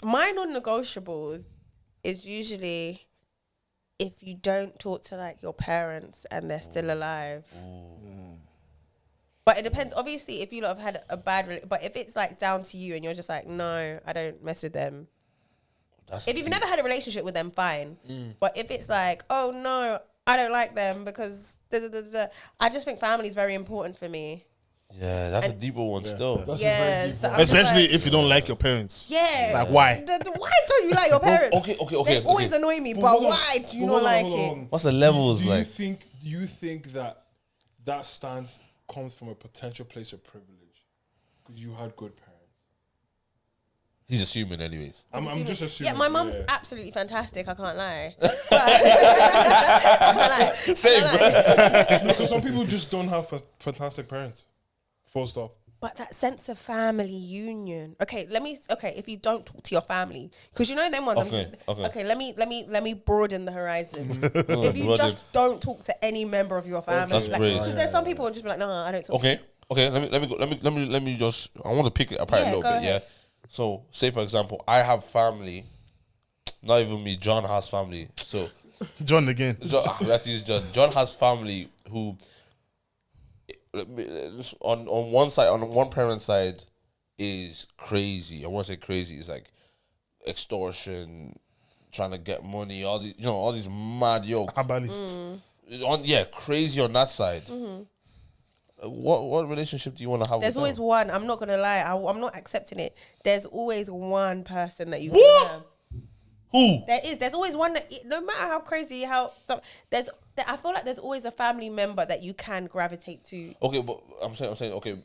My non-negotiables is usually if you don't talk to like your parents and they're still alive. But it depends. Obviously, if you lot have had a bad, but if it's like down to you and you're just like, no, I don't mess with them. If you've never had a relationship with them, fine. But if it's like, oh no, I don't like them because I just think family is very important for me. yeah, that's a deeper one still. That's Yeah, a very deep so one. I'm just Especially like, if you don't like your parents. yeah. Like, why? Why don't you like your parents? Okay. They always annoy me, but hold on. why do you Hold not on, like hold on, it? hold on. What's the levels Do like? you think that stance comes from a potential place of privilege because you had good parents? He's assuming anyways. I'm just assuming. Yeah, my mum's absolutely fantastic. I can't lie. I can't lie. Same. Because some people just don't have fantastic parents. Full stop. But that sense of family union. Okay, if you don't talk to your family, because you know them ones. Okay. Let me broaden the horizon. If you just don't talk to any member of your family, That's great. because there's some people who just be like, no, I don't talk. Okay. Let me just. I want to pick it apart a little go bit. ahead. Yeah. So, say for example, I have family. Not even me. John has family. So, John again. let's use John. John has family who, on one side, on one parent's side, is crazy. I want to say crazy. It's like extortion, trying to get money. All these mad Herbalist. crazy on that side. What relationship do you want to have? There's with always them? one. I'm not gonna lie. I'm not accepting it. There's always one person that you What? can have. Who? There's always one that, no matter how crazy, I feel like there's always a family member that you can gravitate to. Okay, but I'm saying, okay,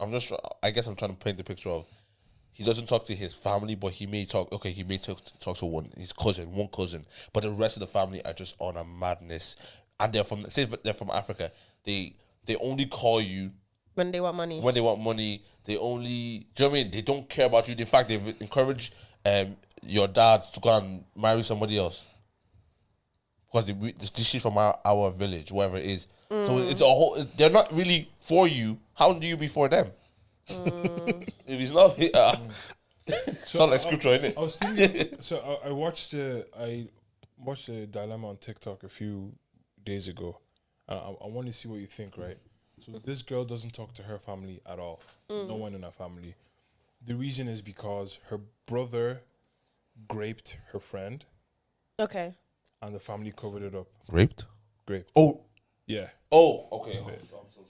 I guess I'm trying to paint the picture of, he doesn't talk to his family, but he may talk to his one cousin, but the rest of the family are just on a madness, and they're from Africa. They only call you When they want money. They only, do you know what I mean? They don't care about you. In fact, they've encouraged your dad to go and marry somebody else because this shit from our village, wherever it is. So it's a whole. They're not really for you. How do you be for them? If it's not, it's not like scripture, innit? I was thinking. So I watched the dilemma on TikTok a few days ago. I want to see what you think, right? So this girl doesn't talk to her family at all. No one in her family. The reason is because her brother raped her friend, Okay. and the family covered it up. Raped? Raped. Oh, Yeah. okay.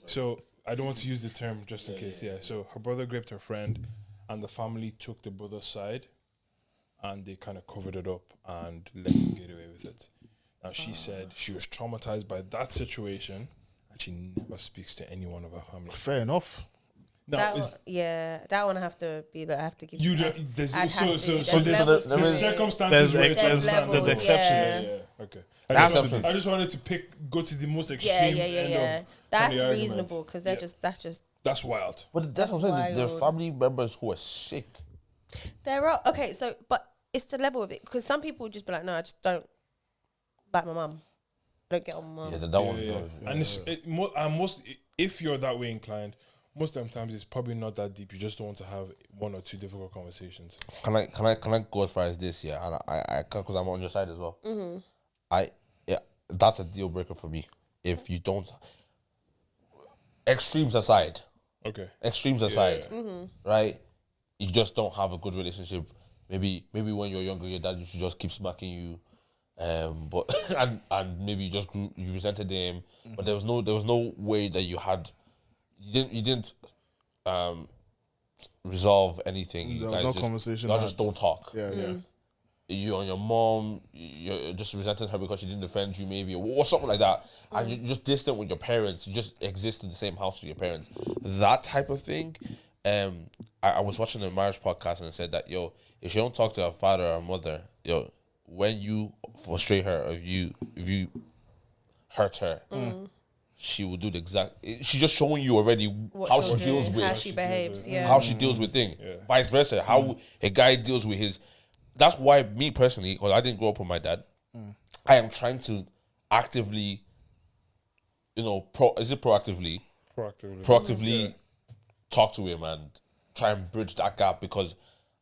So I don't want to use the term just in case. Yeah. So her brother raped her friend, and the family took the brother's side, and they kind of covered it up and let him get away with it. Now she said she was traumatized by that situation, and she never speaks to anyone of her family. Fair enough. Now, that one I have to be like, I have to give you you don't, that. there's, I'd so have to. so There's so there's, levels there's to it. circumstances where it's There's understandable. levels, exceptions. Yeah. Okay. Has to be. I just wanted to go to the most extreme end of That's the argument. reasonable because That's wild. But that's what I'm saying. There are wild. family members who are sick. there are okay. So, but it's the level of it because some people would just be like, no, I just don't like my mum. I don't get on my mum. Yeah, that one. Yeah. And most if you're that way inclined, most of the times it's probably not that deep. You just don't want to have one or two difficult conversations. Can I go as far as this? Yeah, and I can because I'm on your side as well. That's a deal breaker for me. If you don't, extremes aside, right? You just don't have a good relationship. Maybe when you're younger, your dad used to just keep smacking you, but and maybe you you resented him, but there was no way that you didn't resolve anything. There was no conversation You had. just don't talk. Yeah. You and your mom, you're just resenting her because she didn't defend you, maybe, or something like that. And you're just distant with your parents. You just exist in the same house with your parents. That type of thing. I was watching a marriage podcast and it said that, if you don't talk to her father or mother, when you frustrate her, or if you hurt her, she will do the exact. She's just showing you already how she deals with how she behaves. Yeah. how she deals with things. Vice versa, how a guy deals with his. That's why me personally, because I didn't grow up with my dad, I am trying to actively, proactively talk to him and try and bridge that gap, because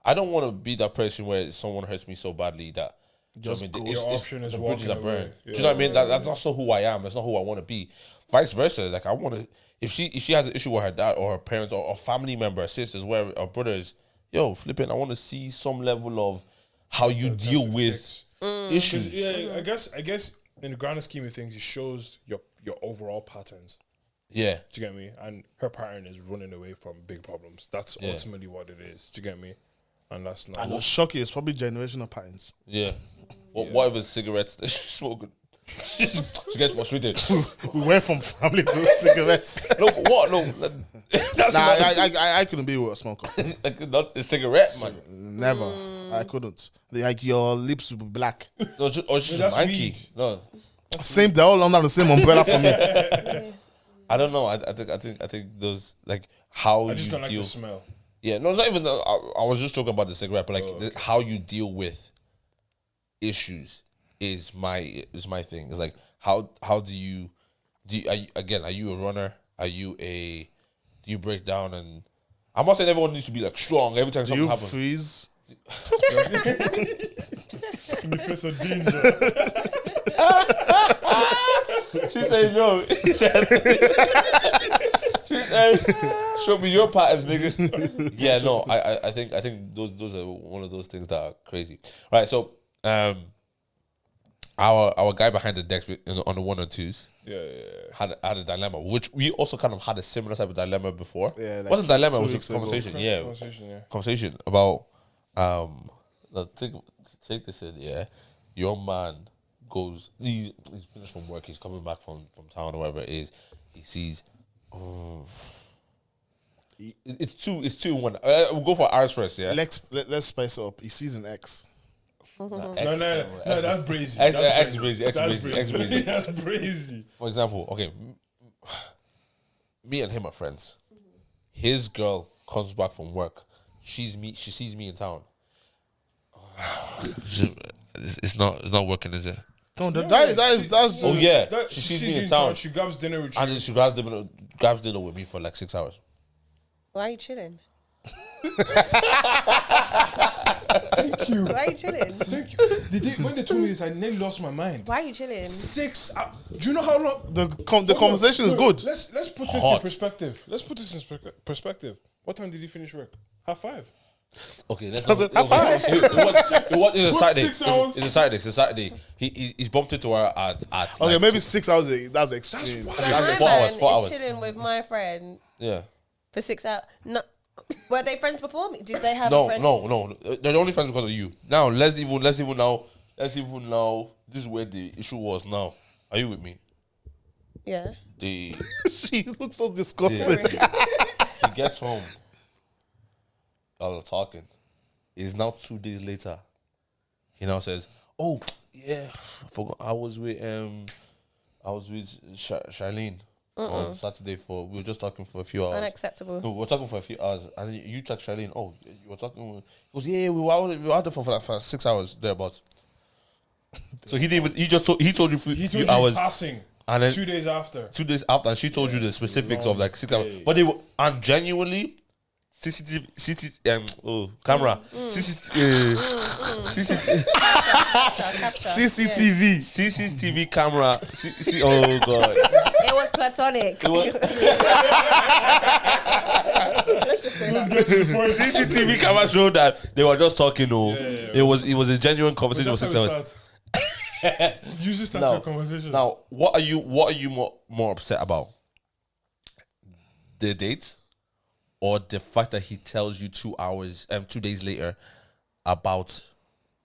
I don't want to be that person where someone hurts me so badly that Just Your option is the bridges are walking away. burned. Do you know what I mean? That's not so who I am. That's not who I want to be. Vice versa. Like I want to. If she has an issue with her dad or her parents or a family member, her sisters, where or brothers, flipping, I want to see some level of how you deal with issues. Yeah, I guess in the grander scheme of things, it shows your overall patterns. Yeah. Do you get me? And her pattern is running away from big problems. That's ultimately what it is. Do you get me? And that's not. And it's shocking. It's probably generational patterns. Yeah. What if it's cigarettes that she's smoking? She gets frustrated. We went from family to cigarettes. No, what? No. That's I couldn't be with a smoker. not a cigarette, man. Never. I couldn't. Like your lips would be black. No, she's that's manky. weed. No. Same. They're all under the same umbrella for me. I don't know. I think those, like, how I just you don't like deal. the smell. Yeah, no, not even. I was just talking about the cigarette, but like how you deal with issues is my thing. It's like how do you are you a runner? Do you break down? And I'm not saying everyone needs to be like strong every time Do something you happens. freeze? In the face of danger. She said, "Yo," he said, she said, "Show me your patterns, nigga." Yeah, no, I think those are one of those things that are crazy. Right, so our guy behind the decks on the 1 and 2s had a dilemma, which we also kind of had a similar type of dilemma before. Yeah, like wasn't dilemma, it 2 was weeks a ago. conversation. Conversation. About take this in. Yeah, your man goes. He's finished from work. He's coming back from town or whatever it is. He sees. It's two in one. We'll go for ours first. Yeah. Let's spice it up. He sees an X. No, that's brazy. X That's is brazy. X is brazy. That's brazy. For example, okay, me and him are friends. His girl comes back from work. She sees me in town. It's not working, is it? No, that's Oh yeah, That- she she sees sees me you in in town, town, she grabs dinner with you. and then she grabs dinner with me for like 6 hours. Why are you chilling? Thank you. Why are you chilling? Thank you. When they told me this, I nearly lost my mind. Why are you chilling? 6 hours. Do you know how long? the conversation is good. Let's put this in Hot. perspective. Perspective. What time did you finish work? 5:30. Okay, let's Was it high five? It was a What, Saturday. 6 hours? It's a Saturday. He's bumped into her at Okay, like maybe 6 hours. That's extreme. So That's my 4 hours, man 4 is hours. chilling with my friend yeah. for 6 hours. No, were they friends before me? Did they have a No, friend? no. They're only friends because of you. Now let's even now. This is where the issue was. Now, are you with me? Yeah. The She looks so disgusted. Sorry. gets home. Y'all are talking. It's now 2 days later. He now says, "Oh yeah, I forgot. I was with Charlene on Saturday we were just talking for a few hours. Unacceptable. No, we were talking for a few hours, and then you text Charlene. Oh, you were talking. He goes, yeah, we were out there for 6 hours thereabouts. So he didn't. He told you for He a few told you hours, passing. and then 2 days after. 2 days after, and she told you the specifics of like 6 hours. day. But they were, and genuinely, camera, CCTV camera. Oh god, It was platonic. CCTV camera showed that they were just talking. It was a genuine conversation for 6 hours. You just start your conversation. Now, what are you more upset about? The date, or the fact that he tells you 2 days later about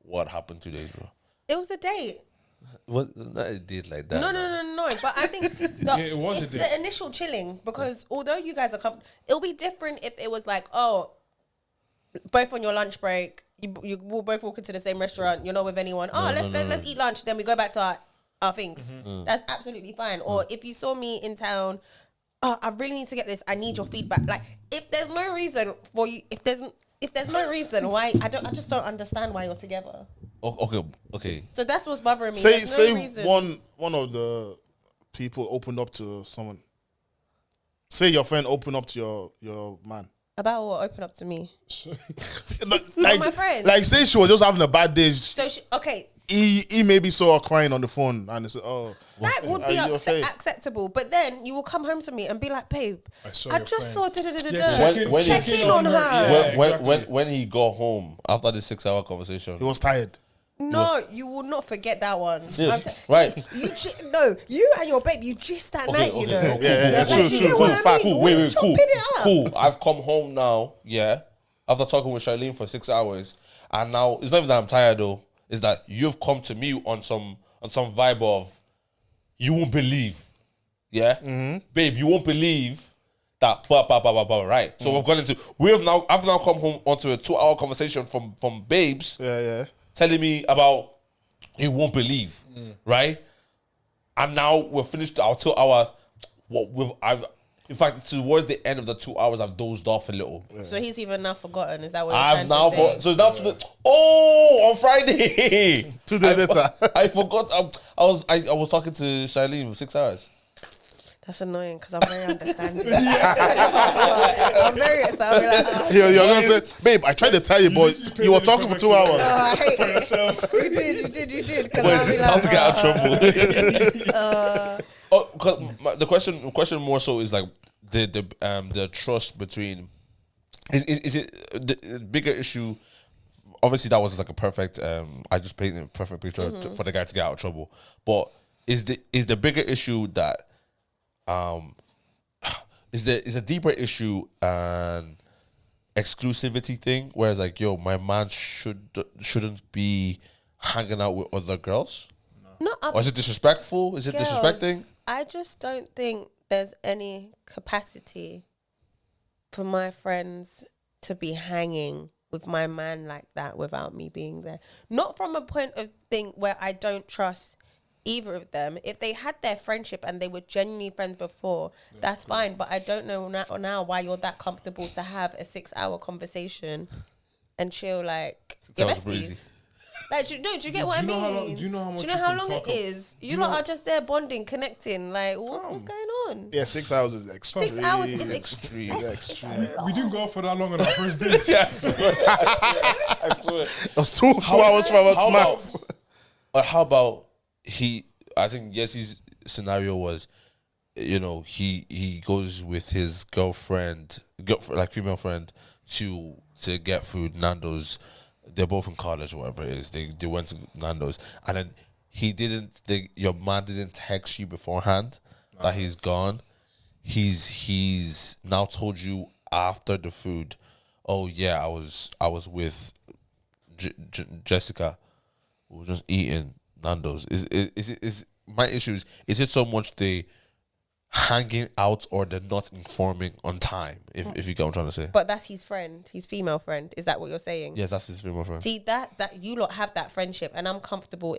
what happened 2 days ago? It was a date. Was not a date like that? No. But I think it was a it's date. the initial chilling, because although you guys are it'll be different if it was like, oh, both on your lunch break, you will both walk into the same restaurant. You're not with anyone. Let's eat lunch. Then we go back to our things. That's absolutely fine. Or if you saw me in town, oh, I really need to get this. I need your feedback. Like, if there's no reason for you, if there's no reason why, I just don't understand why you're together. Okay. So that's what's bothering me. Say There's no reason. one of the people opened up to someone. Say your friend opened up to your man. About what? Open up to me. like my friend. Like, say she was just having a bad day. So okay. He maybe saw her crying on the phone and he said, "Oh, That would are be you okay?" acceptable, but then you will come home to me and be like, "Babe, I your just friend." saw When- check in on her." When he got home after the 6 hour conversation, He was tired. No, you will not forget that one. Yes, right. You and your babe, you just that night, you know. Yeah, Like, true, you get what I fact. mean? Cool, We're wait, cool. chopping it up. Cool. I've come home now, yeah. After talking with Charlene for 6 hours, and now it's not even that I'm tired though. It's that you've come to me on some vibe of, you won't believe, yeah, babe, you won't believe that, right? So I've now come home onto a 2 hour conversation from babes, telling me about, you won't believe, right? And now we've finished our 2 hours. In fact, towards the end of the 2 hours, I've dozed off a little. So he's even now forgotten. Is that what you're trying to say? So it's now on Friday. 2 days later. I forgot. I was talking to Charlene for 6 hours. That's annoying because I'm very understanding. I'm very excited. Like, oh, You're gonna say, "Babe, I tried to tell you, but you were talking for 2 hours." I hate it. You did. But it's time to get out of trouble. Because the question more so is like the trust between. Is it the bigger issue? Obviously, that was like a perfect. I just painted a perfect picture for the guy to get out of trouble. But is the bigger issue that is a deeper issue and exclusivity thing, whereas like, yo, my man shouldn't be hanging out with other girls? No, Or is it disrespectful? Is it girls, disrespecting? I just don't think there's any capacity for my friends to be hanging with my man like that without me being there. Not from a point of thing where I don't trust either of them. If they had their friendship and they were genuinely friends before, that's fine. But I don't know now why you're that comfortable to have a 6 hour conversation and chill like your hours breezy. besties. Like, do you get what I mean? Do you know how much Do you know you how can long talk it is? You lot are just there bonding, connecting. Like, what's going on? Yeah, 6 hours is extreme. 6 hours is extreme. extreme. We didn't go out for that long on our first date. Yes. I swear. It was 2 hours from How max. How about I think Yesi's scenario was, he goes with his girlfriend, like female friend, to get food, Nando's. They're both in college or whatever it is. They went to Nando's, and then your man didn't text you beforehand that he's gone. He's now told you after the food, oh yeah, I was with Jessica. We were just eating Nando's. Is my issue is it so much they hanging out or they're not informing on time. If you get what I'm trying to say. But that's his friend, his female friend. Is that what you're saying? Yes, that's his female friend. See that you lot have that friendship, and I'm comfortable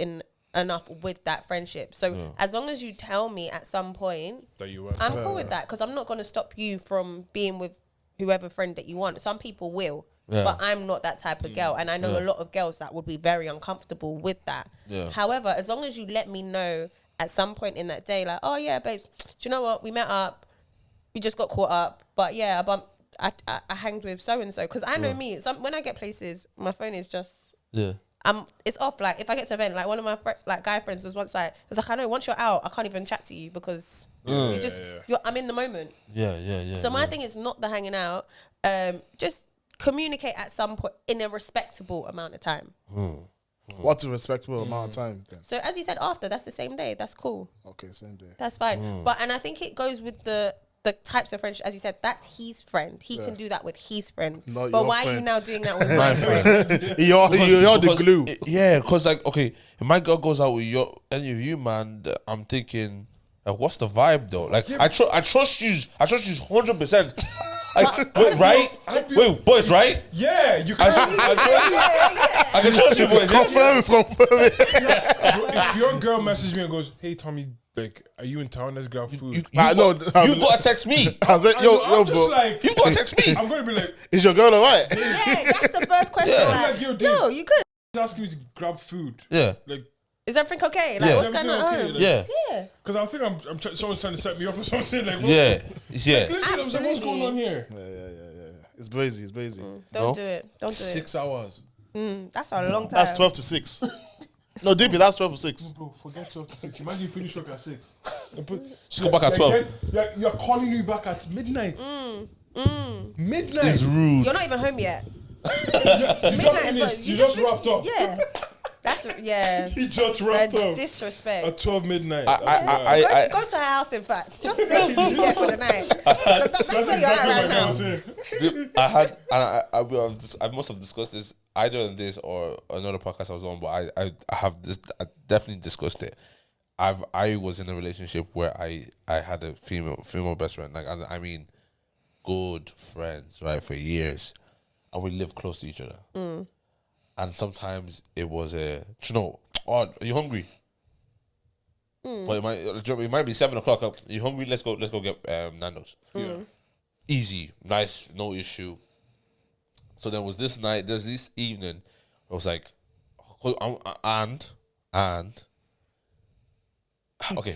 enough with that friendship. So as long as you tell me at some point That you were. I'm cool with that, because I'm not going to stop you from being with whoever friend that you want. Some people will, but I'm not that type of girl, and I know a lot of girls that would be very uncomfortable with that. However, as long as you let me know at some point in that day, like, oh yeah, babes, do you know what? We met up, we just got caught up, but yeah, I hanged with so and so, because I know me. When I get places, my phone is just it's off. Like if I get to an event, like one of my guy friends was once like, it's like, I know once you're out, I can't even chat to you because I'm in the moment. So my thing is not the hanging out. Just communicate at some point in a respectable amount of time. What's a respectable amount of time then? So as you said, after, that's the same day. That's cool. Okay, same day. That's fine. And I think it goes with the types of friendship. As you said, that's his friend. He can do that with his friend. Not but your why are you friend. now doing that with my friend? You're the glue. Because like, okay, if my girl goes out with any of you, man, I'm thinking, like, what's the vibe though? Like, I trust you 100%. Like, wait, right? Wait, boys, right? Yeah, you can. I can trust you, boys. Confirm it. If your girl messages me and goes, "Hey Tommy, like, are you in town? Let's grab food." You gotta text me. I said, I'm just like, You gotta text me. I'm gonna be like, is your girl alright? Yeah, that's the first question. Yeah. Like, Like, yo, you good? he's asking me to grab food. Yeah. Like, Is everything okay? Like, Yeah. what's going on at Everything home? okay? Yeah. Yeah. because I think someone's trying to set me up or something. Like, what? Yeah. Listen, I'm like, what's Absolutely. going on here? Yeah. It's crazy. Don't do it. Don't do it. 6 hours. That's a long time. That's 12 to 6. No, DP, that's 12 to 6. Bro, forget 12 to 6. Imagine you finish work at 6. Go back at 12. You're calling me back at midnight. Midnight. It's rude. You're not even home yet. You just finished. You just wrapped up. Yeah. That's You just wrapped up. Disrespect. At 12 midnight. Go to her house, in fact. Just stay sleep there for the night. Because that's where you're at right now. I had, and I must have discussed this either on this or another podcast I was on, but I have this. I definitely discussed it. I was in a relationship where I had a female best friend, like I mean, good friends, right, for years, and we lived close to each other. And sometimes it was oh, are you hungry? But it might be 7 o'clock. Are you hungry? Let's go get Nando's. Easy, nice, no issue. So there was this evening. I was like, and okay.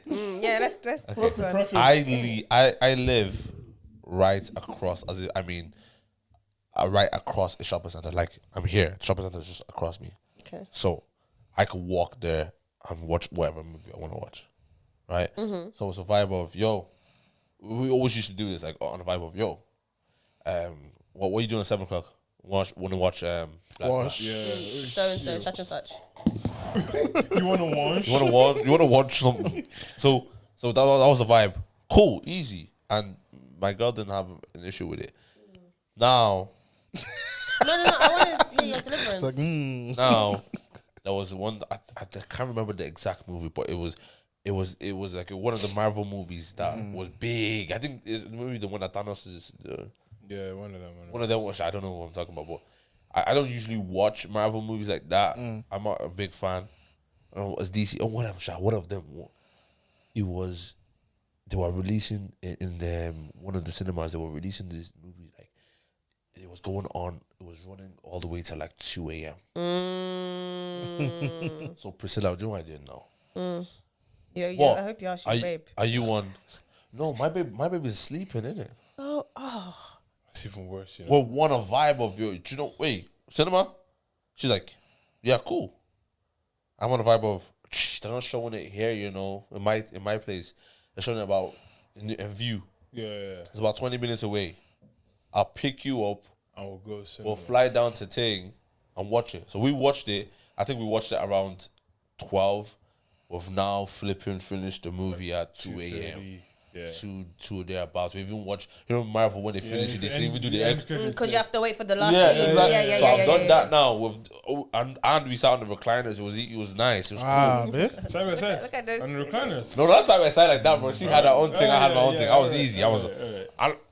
Yeah, let's this one. I live right across, right across a shopping center. Like, I'm here. The shopping center is just across me. Okay. So I could walk there and watch whatever movie I want to watch. Right? So it's a vibe of, yo, we always used to do this, like, on a vibe of, yo, what are you doing at 7 o'clock? Want to watch Wash. So and so, such and such. You want to wash? You want to watch something. So that was the vibe. Cool, easy. And my girl didn't have an issue with it. Now, No. I want to hear your deliverance. now there was one. I can't remember the exact movie, but it was like one of the Marvel movies that was big. I think it's maybe the one that Thanos is. Yeah, one of them. One of them was, I don't know what I'm talking about, but I don't usually watch Marvel movies like that. I'm not a big fan. I don't know, it's DC or whatever. One of them. It was. They were releasing in the one of the cinemas. They were releasing this movie, like it was going on. It was running all the way to like 2 a.m. So Priscilla, do you know what I didn't know? Yeah. What? I hope you ask your babe. Are you on? No, my baby is sleeping, isn't it? Oh. It's even worse, you know. Well, want a vibe of your, do you know, wait, cinema? She's like, yeah, cool. I want a vibe of, they're not showing it here, you know, in my place. They're showing it about in view. Yeah. It's about 20 minutes away. I'll pick you up. I will go cinema. We'll fly down to Ting and watch it. So we watched it. I think we watched it around 12. We've now finished the movie at 2 a.m. Yeah. 2 thereabouts. We even watched, Marvel when they finish it, they still even do the end. Because you have to wait for the last Yeah, scene. exactly. Yeah. So I've done that now with and we sat on the recliners. It was nice. It was cool. Man. Side by side. Look at those And the recliners. No, that's side by side like that, bro. She had her own thing. I had my own thing. I was easy. I was,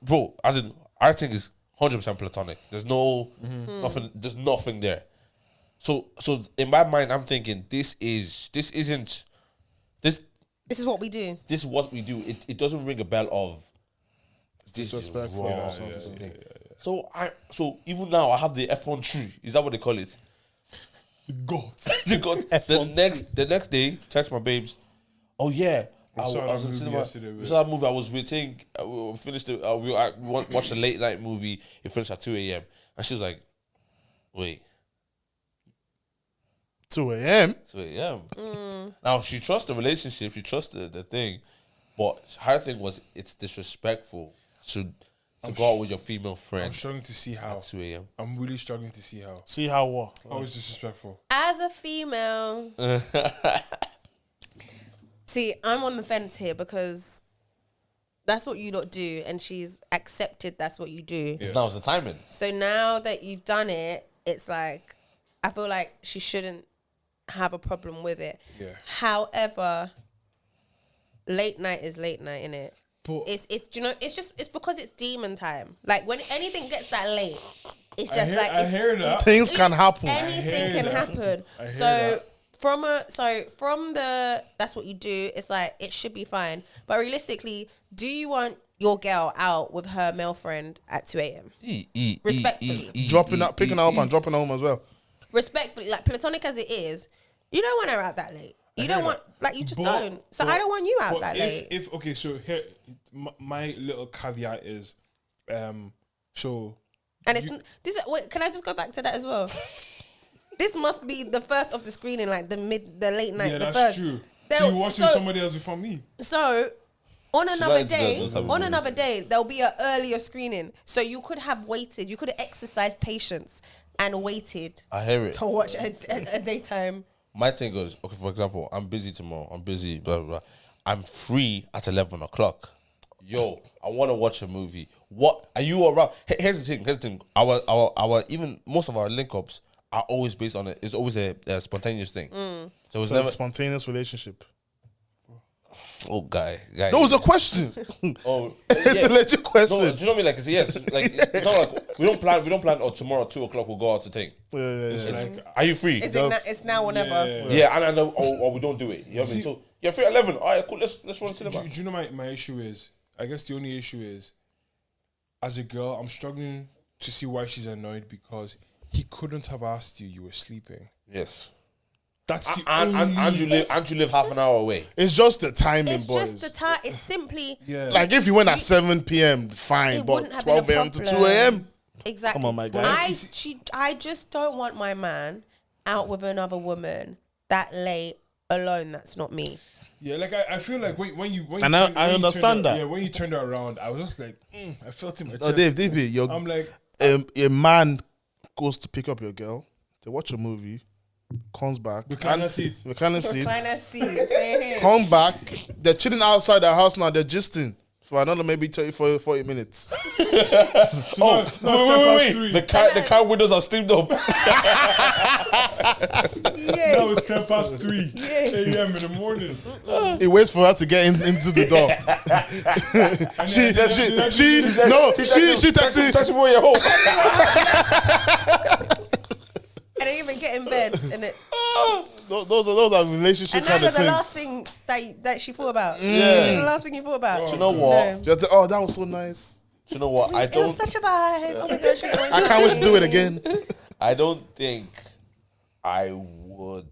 bro. As in, our thing is 100% platonic. There's no nothing. There's nothing there. So in my mind, I'm thinking this isn't this. This is what we do. This is what we do. It doesn't ring a bell of Disrespectful or something. So even now I have the F1 tree. Is that what they call it? Goats. The next day, text my babes. Oh yeah, I saw was that in movie cinema. yesterday, We bro. saw that movie. I was waiting. We finished it. We watched a late night movie. It finished at 2 a.m. And she was like, "Wait, 2 a.m. 2 a.m." Now she trusts the relationship. She trusts the thing, but her thing was it's disrespectful to go out with your female I'm friend struggling to see how. at 2 a.m. I'm really struggling to see how. See how what? How is disrespectful? As a female, see, I'm on the fence here because that's what you lot do, and she's accepted that's what you do. It's now it's the timing. So now that you've done it, it's like I feel like she shouldn't have a problem with it. Yeah. However, late night is late night, innit? But It's you know it's because it's demon time. Like when anything gets that late, it's just hear- like I hear that. Things can happen. Anything hear can that. happen. I hear So that. from the that's what you do. It's like it should be fine. But realistically, do you want your girl out with her male friend at 2 a.m.? Respectfully. Picking her up and dropping her home as well. Respectfully, like platonic as it is, you don't want her out that late. You don't want you just But- don't. So but- I don't want you out but that late. if okay, so here my little caveat is, so And it's this. Wait, can I just go back to that as well? This must be the first of the screening, like the late night. yeah, the that's first. true. There- So you watching so- somebody else before me? So on another likes day, those type of movies. there'll be an earlier screening. So you could have waited. You could have exercised patience and waited I hear it. to watch a daytime. My thing goes, okay, for example, I'm busy tomorrow. I'm busy, blah, blah, blah. I'm free at 11 o'clock. Yo, I want to watch a movie. What? Are you around? Here's the thing. Our even most of our link-ups are always based on it. It's always a spontaneous thing. So it's So never, it's a spontaneous relationship. oh, guy. No, it's a question. Oh, It's yeah. a legit No, question. do you know what I mean? Like, it's, yes, like, it's not like we don't plan, oh, tomorrow at 2 o'clock we'll go out to take. It's like Are you free? It's now or never. Yeah, and I know, or we don't do it. You know what I mean? So, you're free at 11. All right, cool, let's run to cinema. do you know my issue is? I guess the only issue is, as a girl, I'm struggling to see why she's annoyed because he couldn't have asked you were sleeping. Yes. That's the And only. you live half an hour away. It's just the timing, It's boys. just the time. It's simply Yeah. Like if you went at 7 p.m., fine, it but wouldn't have been a 12 a.m. to 2 problem. a.m. Exactly. Come on, my guy. I just don't want my man out with another woman that late alone. That's not me. Yeah, like I feel like when you And I understand that. Yeah, when you turned it around, I was just like, I felt in my Oh, chest. Dave, I'm like, a man goes to pick up your girl, they watch a movie, comes back, Recliner seats. recliner seats, Recliner seats. Say here. come back, they're chilling outside the house now, they're gisting for another maybe 30, 40 minutes. Oh, wait. The car windows are steamed up. Yeah. Now it's 10 past 3 a.m. in the morning. He waits for her to get into the door. she texts Touch me when you're home. And then even get in bed and it. those are relationship And now kind you're of the last things. thing that she thought about. Yeah. You're the last thing you thought about. You know what? No. Just oh, that was so nice. You know what? It was such a vibe. Oh my gosh. I can't wait to do it again. I don't think I would.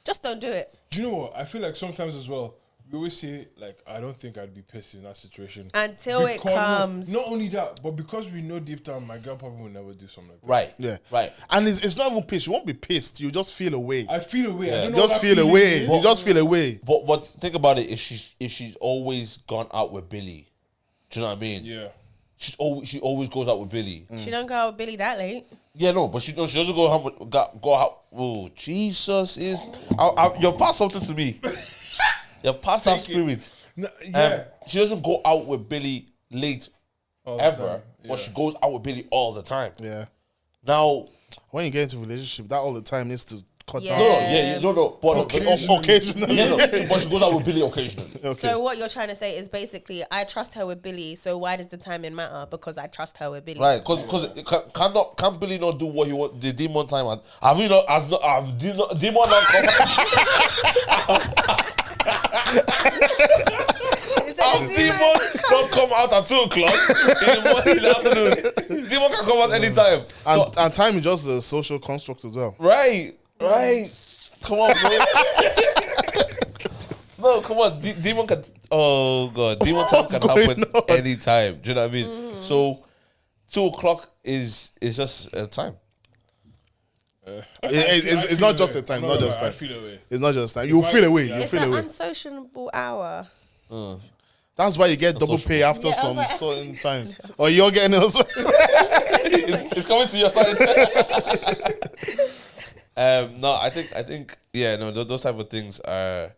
Just don't do it Do you know what? I feel like sometimes as well, we always say, like, I don't think I'd be pissed in that situation. until it Because- comes. Not only that, but because we know deep down, my girl probably will never do something like that. Right. Yeah. Right. And it's not even pissed. You won't be pissed. You just feel away. I feel away. I Yeah. don't know Just what that feel feeling away. is. You just feel away. But think about it. If she's always gone out with Billy, do you know what I mean? Yeah. She always goes out with Billy. She don't go out with Billy that late. Yeah, no, but she doesn't go out. Go out. Oh, Jesus is. You've passed something to me. You've passed that spirit. No, yeah. She doesn't go out with Billy late All the ever, time, but yeah. she goes out with Billy all the time. Yeah. Now, When you get into a relationship, that all the time needs to cut Yeah. down. no. But Occasionally. Yeah, no, but she goes out with Billy occasionally. Okay. So what you're trying to say is basically, I trust her with Billy. So why does the timing matter? Because I trust her with Billy. Right, because can Billy not do what he want? The demon time and have you not? Have demon not come? Have demon not come out at 2 o'clock in the morning, in the afternoon? Demon can come out anytime. And time is just a social construct as well. Right. Come on, bro. No, come on. Demon can. Oh god, demon time can happen anytime. Do you know what I mean? So, 2 o'clock is just time. It's not just a time. Not just I time. feel away. It's not just time. You'll feel away. You'll It's feel an away. unsociable hour. That's why you get double pay after some certain times. Or you're getting it as well. It's coming to your side. No, I think, yeah, no, those type of things are,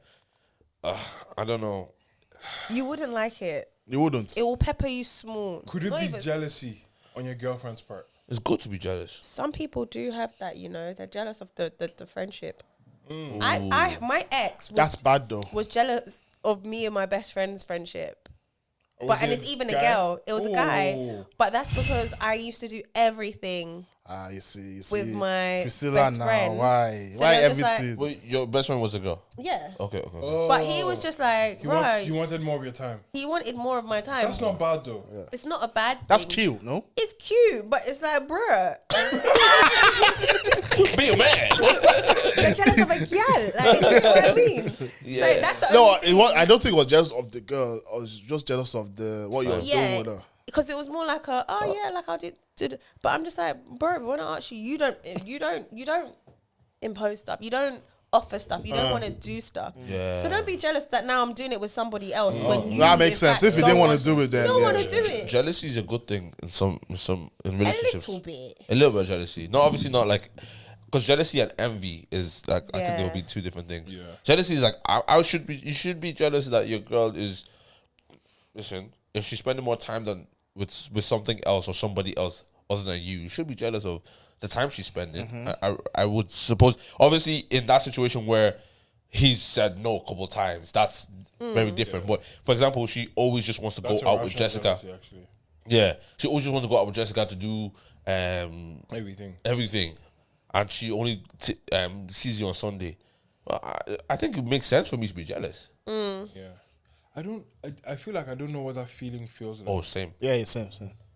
I don't know. You wouldn't like it. You wouldn't. It will pepper you small. Could it Not be even- jealousy on your girlfriend's part? It's good to be jealous. Some people do have that, you know. They're jealous of the friendship. My ex That's bad though. was jealous of me and my best friend's friendship. Was And it it's even a guy? girl. It was a guy. Oh. But that's because I used to do everything. You see. With my Priscilla best now. friend. Why? So Why they're just like- everything? Wait, your best friend was a girl? Yeah. Okay. But he was just like, He right. wanted more of your time. He wanted more of my time. That's not bad though. It's not a bad thing. That's cute, no? It's cute, but it's like, bruh, Be a man. you're jealous of a gal. Like, you know what I mean? Yeah. So that's the No, only thing. I don't think it was jealous of the girl. I was just jealous of what you're doing Yeah, with her. because it was more like I'll do. But I'm just like, bro, when I ask you, you don't impose stuff. You don't offer stuff. You don't want to do stuff. Yeah. So don't be jealous that now I'm doing it with somebody else. When you, That makes in sense. fact, If you don't didn't want want- to do it, then you don't yeah. want to do it. Jealousy is a good thing in some in A relationships. little bit. A little bit of jealousy. No, obviously not like, because jealousy and envy is like, I think Yeah. they will be two different things. Yeah. Jealousy is like, you should be jealous that your girl is, listen, if she's spending more time than with something else or somebody else other than you should be jealous of the time she's spending. I would suppose, obviously in that situation where he's said no a couple of times, that's very different. But for example, she always just wants to That's go out with irrational Jessica. jealousy, actually. Yeah, she always just wants to go out with Jessica to do Everything. and she only sees you on Sunday. I think it makes sense for me to be jealous. Yeah. I feel like I don't know what that feeling feels like. Oh, same. Yeah, it's same.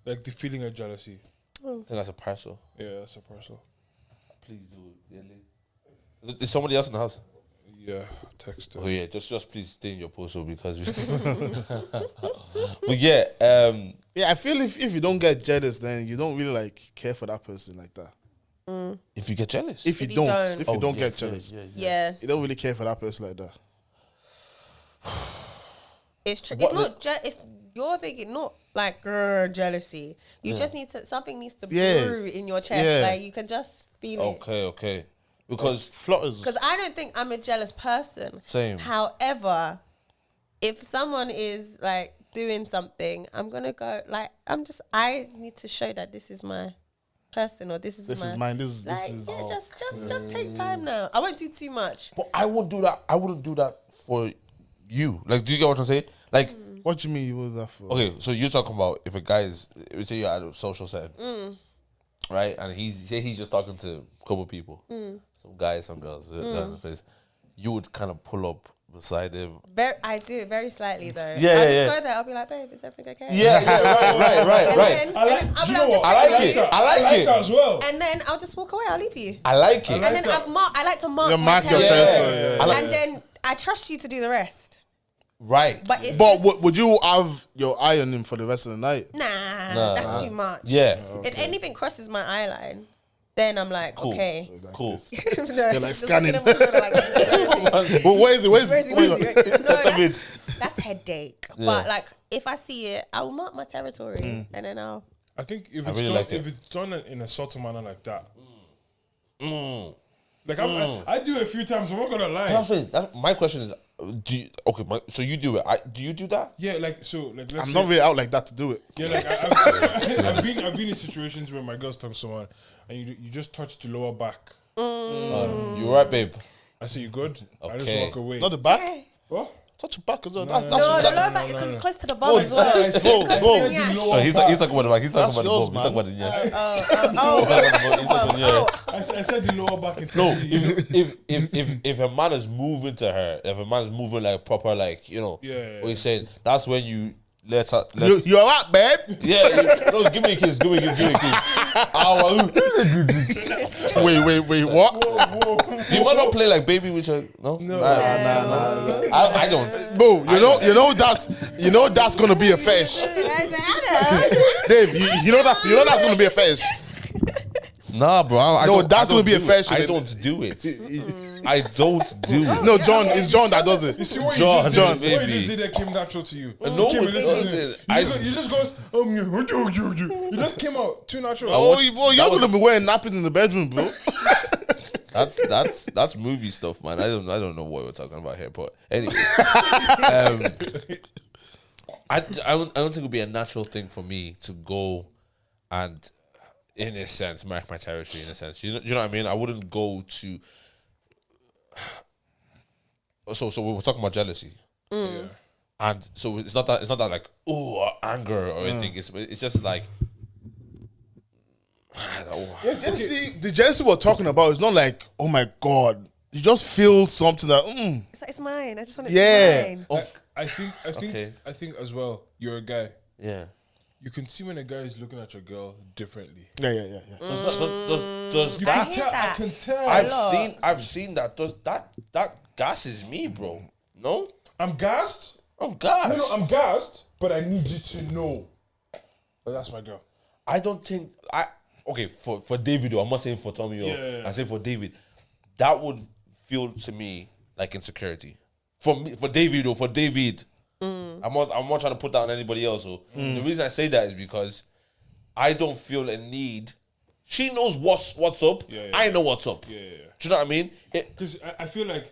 Like the feeling of jealousy. I think that's a parcel. Yeah, that's a parcel. Please do it. Is somebody else in the house? Yeah, text her. Oh yeah, just please stay in your postal because we. But yeah, Yeah, I feel if you don't get jealous, then you don't really like care for that person like that. if you get jealous, If you you don't, don't. if you don't yeah, get jealous, Yeah, you don't really care for that person like that. it's true. What It's not. It's you're thinking not like jealousy. You just need to. Something needs to Yeah. brew in your chest. Yeah. Like you can just feel it. okay, because Flutters. Because I don't think I'm a jealous person. Same. However, if someone is like doing something, I'm gonna go like I need to show that this is my person or this is mine. This like, is. yeah, just take time now. I won't do too much. but I won't do that. I wouldn't do that for you. Like, do you get what I'm saying? Like, What do you mean you would do that for? okay, so you're talking about if a guy is, we say you're at a social setting, right? And he's just talking to a couple people, some guys, some girls, down the face. You would kind of pull up beside him. I do it very slightly though. Yeah, I'll yeah, just go there. I'll be like, babe, is everything okay? Yeah, right. And then, I like. and then I'll Do be you know like, what? just I like checking it. on you. I like it. that as well. And then I'll just walk away. I'll leave you. I like it. And then that. I like to mark You my mark your territory. territory, yeah. I like- And then I trust you to do the rest. Right. But it's But just, would you have your eye on him for the rest of the night? nah, that's too much. Yeah. If anything crosses my eye line, then I'm like, Cool. okay. Like Cool. this. No, You're like just scanning. looking at my shoulder like, But where is it? Where is where is he? it? Where is he? No, mean- that's headache. Yeah. But like, if I see it, I'll mark my territory and then I'll. I think if I it's really done, like it. if it's done in a subtle manner like that, Like I do it a few times. I'm not gonna lie. But I'm saying my question is, so you do it? Do you do that? Yeah, let's I'm say, not really out like that to do it. Yeah, like I've been in situations where my girl's talking to someone and you just touch the lower back. You right, babe? I say, you good? I just Okay. walk away. Not the back. What? Touch your back as well. No, the lower back because it's close to the bum as well. I said Close bro. to the nyash. Oh, he's talking about the back. He's talking about the yours, bum. He's talking about the I said the lower back. No, if a man is moving to her, if a man is moving like proper, like what he's saying, that's when you let her. You're right, babe. No, give me a kiss. Give me a kiss. Wait, what? Do you want to play like baby with your no? I don't. Bro, you know that's gonna be a fetish. Dave, you know that's gonna be a fetish. Nah, bro. That's gonna be a fetish. I don't do it. I don't do it. No, John, it's John that does it. You see what John, you just John, did? What you baby. just did that came natural to you. No, Came it in, doesn't. You just goes, you just came out too natural. You're gonna be wearing nappies in the bedroom, bro. That's movie stuff, man. I don't know what we're talking about here, but anyways, I don't think it would be a natural thing for me to go and, in a sense, mark my territory. In a sense, you know what I mean. I wouldn't go to. So we were talking about jealousy, and so it's not that like anger or anything. It's just like. The jealousy we're talking about is not like, oh my god. You just feel something that It's like, it's mine. I just want it Yeah. to be mine. Oh, I think as well, you're a guy. yeah. You can see when a guy is looking at your girl differently. yeah. Does You that? can tell. that. I can tell. I've seen that. Does that gasses me, bro? No, I'm gassed. I'm gassed. No, I'm gassed. But I need you to know that that's my girl. I don't think for David though. I'm not saying for Tommy. Yeah. I say for David, that would feel to me like insecurity. For me, for David though, for David, I'm not trying to put that on anybody else. So the reason I say that is because I don't feel a need. She knows what's up. Yeah. I know what's up. Yeah. Do you know what I mean? Because I feel like,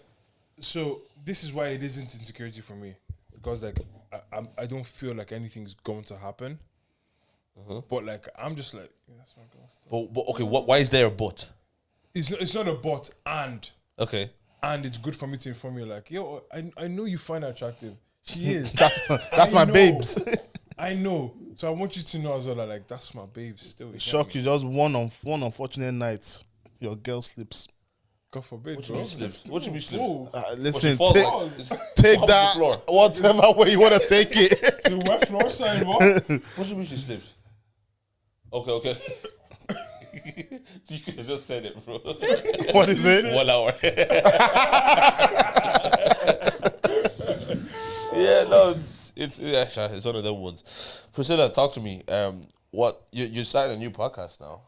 so this is why it isn't insecurity for me. Because like I don't feel like anything's going to happen. But like I'm just like, yeah, that's my girl still. But okay, why is there a but? It's not a but and Okay. it's good for me to inform you like, yo, I know you find her attractive. She is. That's my know. babes. I know. So I want you to know as well that like that's my babes still. Shock you just one unfortunate night. Your girl slips. God forbid, What bro. you mean slips? What you mean slips? Whoa. Listen, Fall take, down. take Fall that on the floor. whatever way you wanna take it. The wet floor sign, what? What you mean she slips? Okay. You could have just said it, bro. What is it? 1 hour. Yeah, no, it's one of them ones. Priscilla, talk to me. What you started a new podcast now?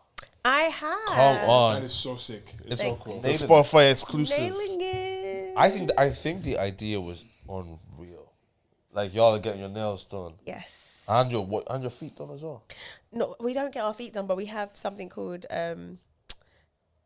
I have. Come That on, is so sick. It's Thanks. so cool. The Spotify exclusive. Nailing it. I think the idea was unreal. Like y'all are getting your nails done Yes. and your feet done as well. No, we don't get our feet done, but we have something called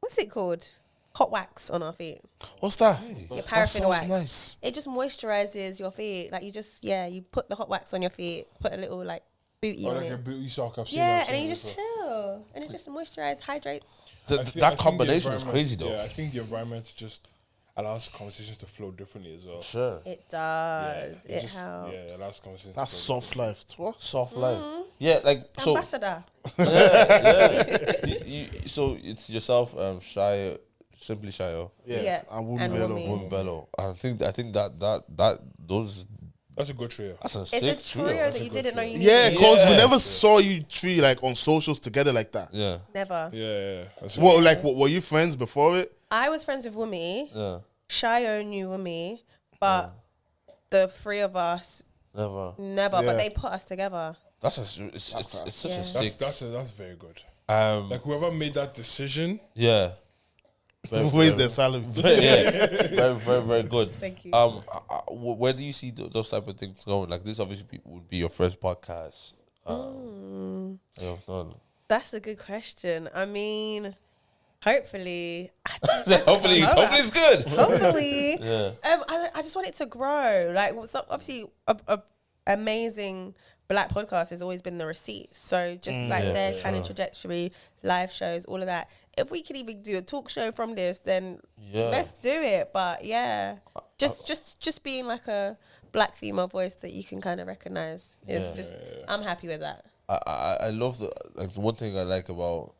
what's it called? Hot wax on our feet. What's that? Your That paraffin sounds wax. nice. It just moisturizes your feet. Like you put the hot wax on your feet, put a little like booty Or on like a it. booty sock. I've seen. Yeah, I've and then seen you it just before. chill, and it just moisturizes, hydrates. I think That the combination is environment- crazy though. Yeah, I think the environment just allows conversations to flow differently as well. Sure. It does. Yeah, it just- helps. Yeah, it allows conversations. That's to flow soft life. What? Soft life. Yeah, like so. Ambassador. So it's yourself, Shy, simply Shayo, Yeah, And Wumi and Bello. Wumi. Woman Bello. I think that those That's a good trio. that's a It's sick a trio that you didn't know you needed. Yeah, because we Yeah. never saw you three like on socials together like that. Yeah, Never. Yeah. That's a What like what were you friends before it? I was friends with Wumi. yeah, Shayo knew Wumi, but the three of us never. never. Yeah. But they put us together. It's such Yeah. a sick. that's very good. Um, Like whoever made that decision. yeah. Where's their salary? Yeah, very good. Thank you. Where do you see those type of things going? Like this, obviously, would be your first podcast. You've done. That's a good question. I mean, Hopefully, Hopefully it's good. hopefully. Yeah. I just want it to grow. Like, obviously, a amazing Black podcast has always been the receipts. So just their kind of trajectory, live shows, all of that. If we could even do a talk show from this, then let's do it. But yeah, just being like a Black female voice that you can kind of recognize is I'm happy with that. I love the one thing I like about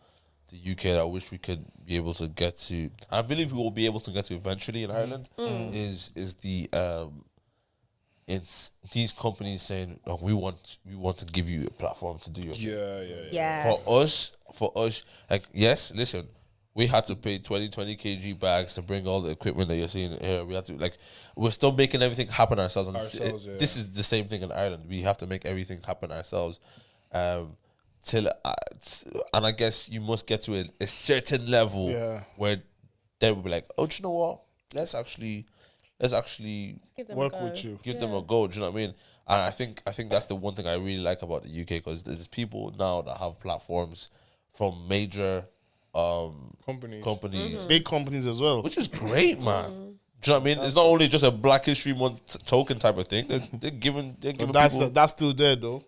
the UK that I wish we could be able to get to. I believe we will be able to get to eventually in Ireland. Is the it's these companies saying, oh, we want to give you a platform to do your thing. Yeah. For us, like, yes, listen, we had to pay 20 kg bags to bring all the equipment that you're seeing here. We had to, like, we're still making everything happen ourselves. And this is the same thing in Ireland. We have to make everything happen ourselves. And I guess you must get to a certain level where they will be like, oh, do you know what? Let's actually Give them Work a go. with you. give them a go. Do you know what I mean? And I think that's the one thing I really like about the UK, because there's people now that have platforms from major companies, Big companies as well. which is great, man. Do you know what I mean? It's not only just a Black History Month token type of thing. They're giving But people. that's still there though.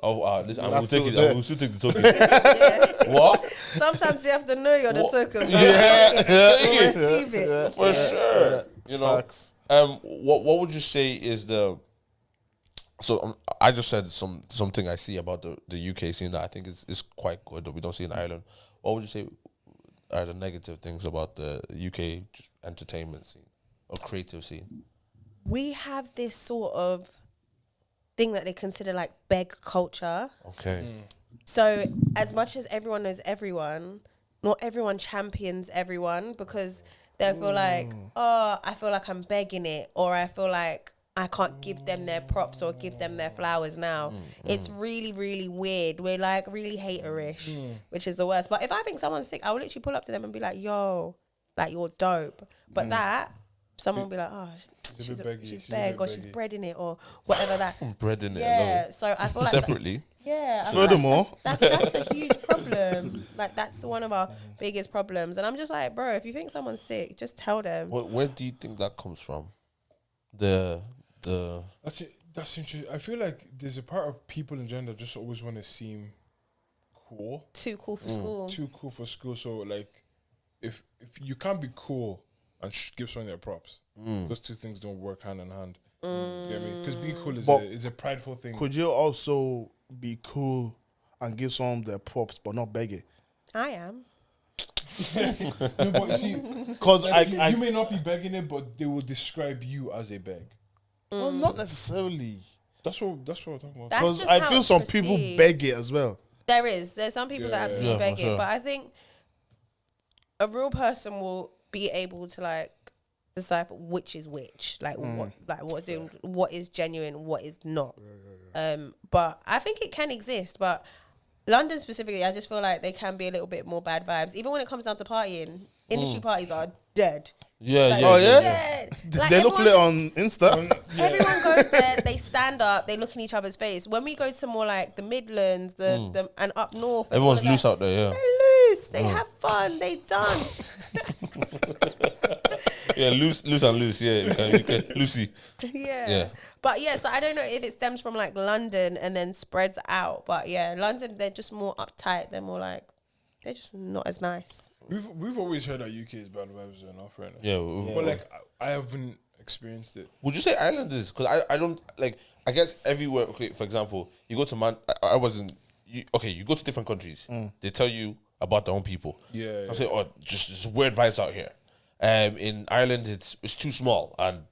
Listen, I that's will take still it. there. I will still take the token. What? Sometimes you have to know you're the What? token. Take To it. receive it. For sure. You know. Facts. What would you say is the? So I just said something I see about the UK scene that I think is quite good that we don't see in Ireland. What would you say are the negative things about the UK just entertainment scene or creative scene? We have this sort of thing that they consider like beg culture. Okay. So as much as everyone knows everyone, not everyone champions everyone, because they feel like, oh, I feel like I'm begging it, or I feel like I can't give them their props or give them their flowers now. It's really, really weird. We're like really haterish, which is the worst. But if I think someone's sick, I will literally pull up to them and be like, yo, like, you're dope. But that, someone will be like, oh, she's beg, or she's breading it, or whatever that. Bread in it. Yeah, so I feel like Separately. I feel like Furthermore, that's a huge problem. Like, that's one of our biggest problems. And I'm just like, bro, if you think someone's sick, just tell them. Where do you think that comes from? That's interesting. I feel like there's a part of people in general that just always want to seem cool. Too cool for school. Too cool for school. So like, if you can't be cool and give someone their props, those two things don't work hand in hand. You know what I mean? Because being cool is a prideful thing. could you also be cool and give someone their props but not beg it? I am. No, but you see, Because like, you may not be begging it, but they will describe you as a beg. well, not necessarily. That's what we're talking about. That's Because just I how feel it's some people perceived. beg it as well. There's some people that absolutely Yeah, beg for sure. it, but I think a real person will be able to like decipher which is which, like what is genuine, what is not. But I think it can exist, but London specifically, I just feel like they can be a little bit more bad vibes. Even when it comes down to partying, industry parties are dead. Yeah, Like, Oh, yeah? dead. Like, They look everyone lit just- on Insta. Everyone goes there, they stand up, they look in each other's face. When we go to more like the Midlands, the and up north, and everyone's all of loose that, out there. Yeah. they're loose. They have fun. They dance. Yeah, loose and loose. Yeah, you can Lucy. Yeah. Yeah. But yeah, so I don't know if it stems from like London and then spreads out. But yeah, London, they're just more uptight. They're more like, they're just not as nice. We've always heard that UK is bad vibes and off right now. Yeah. But like, I haven't experienced it. Would you say Ireland is? Because I don't like. I guess everywhere. Okay, for example, you go to I wasn't. You go to different countries. They tell you about their own people. Yeah, So I say, oh, just weird vibes out here. In Ireland, it's too small and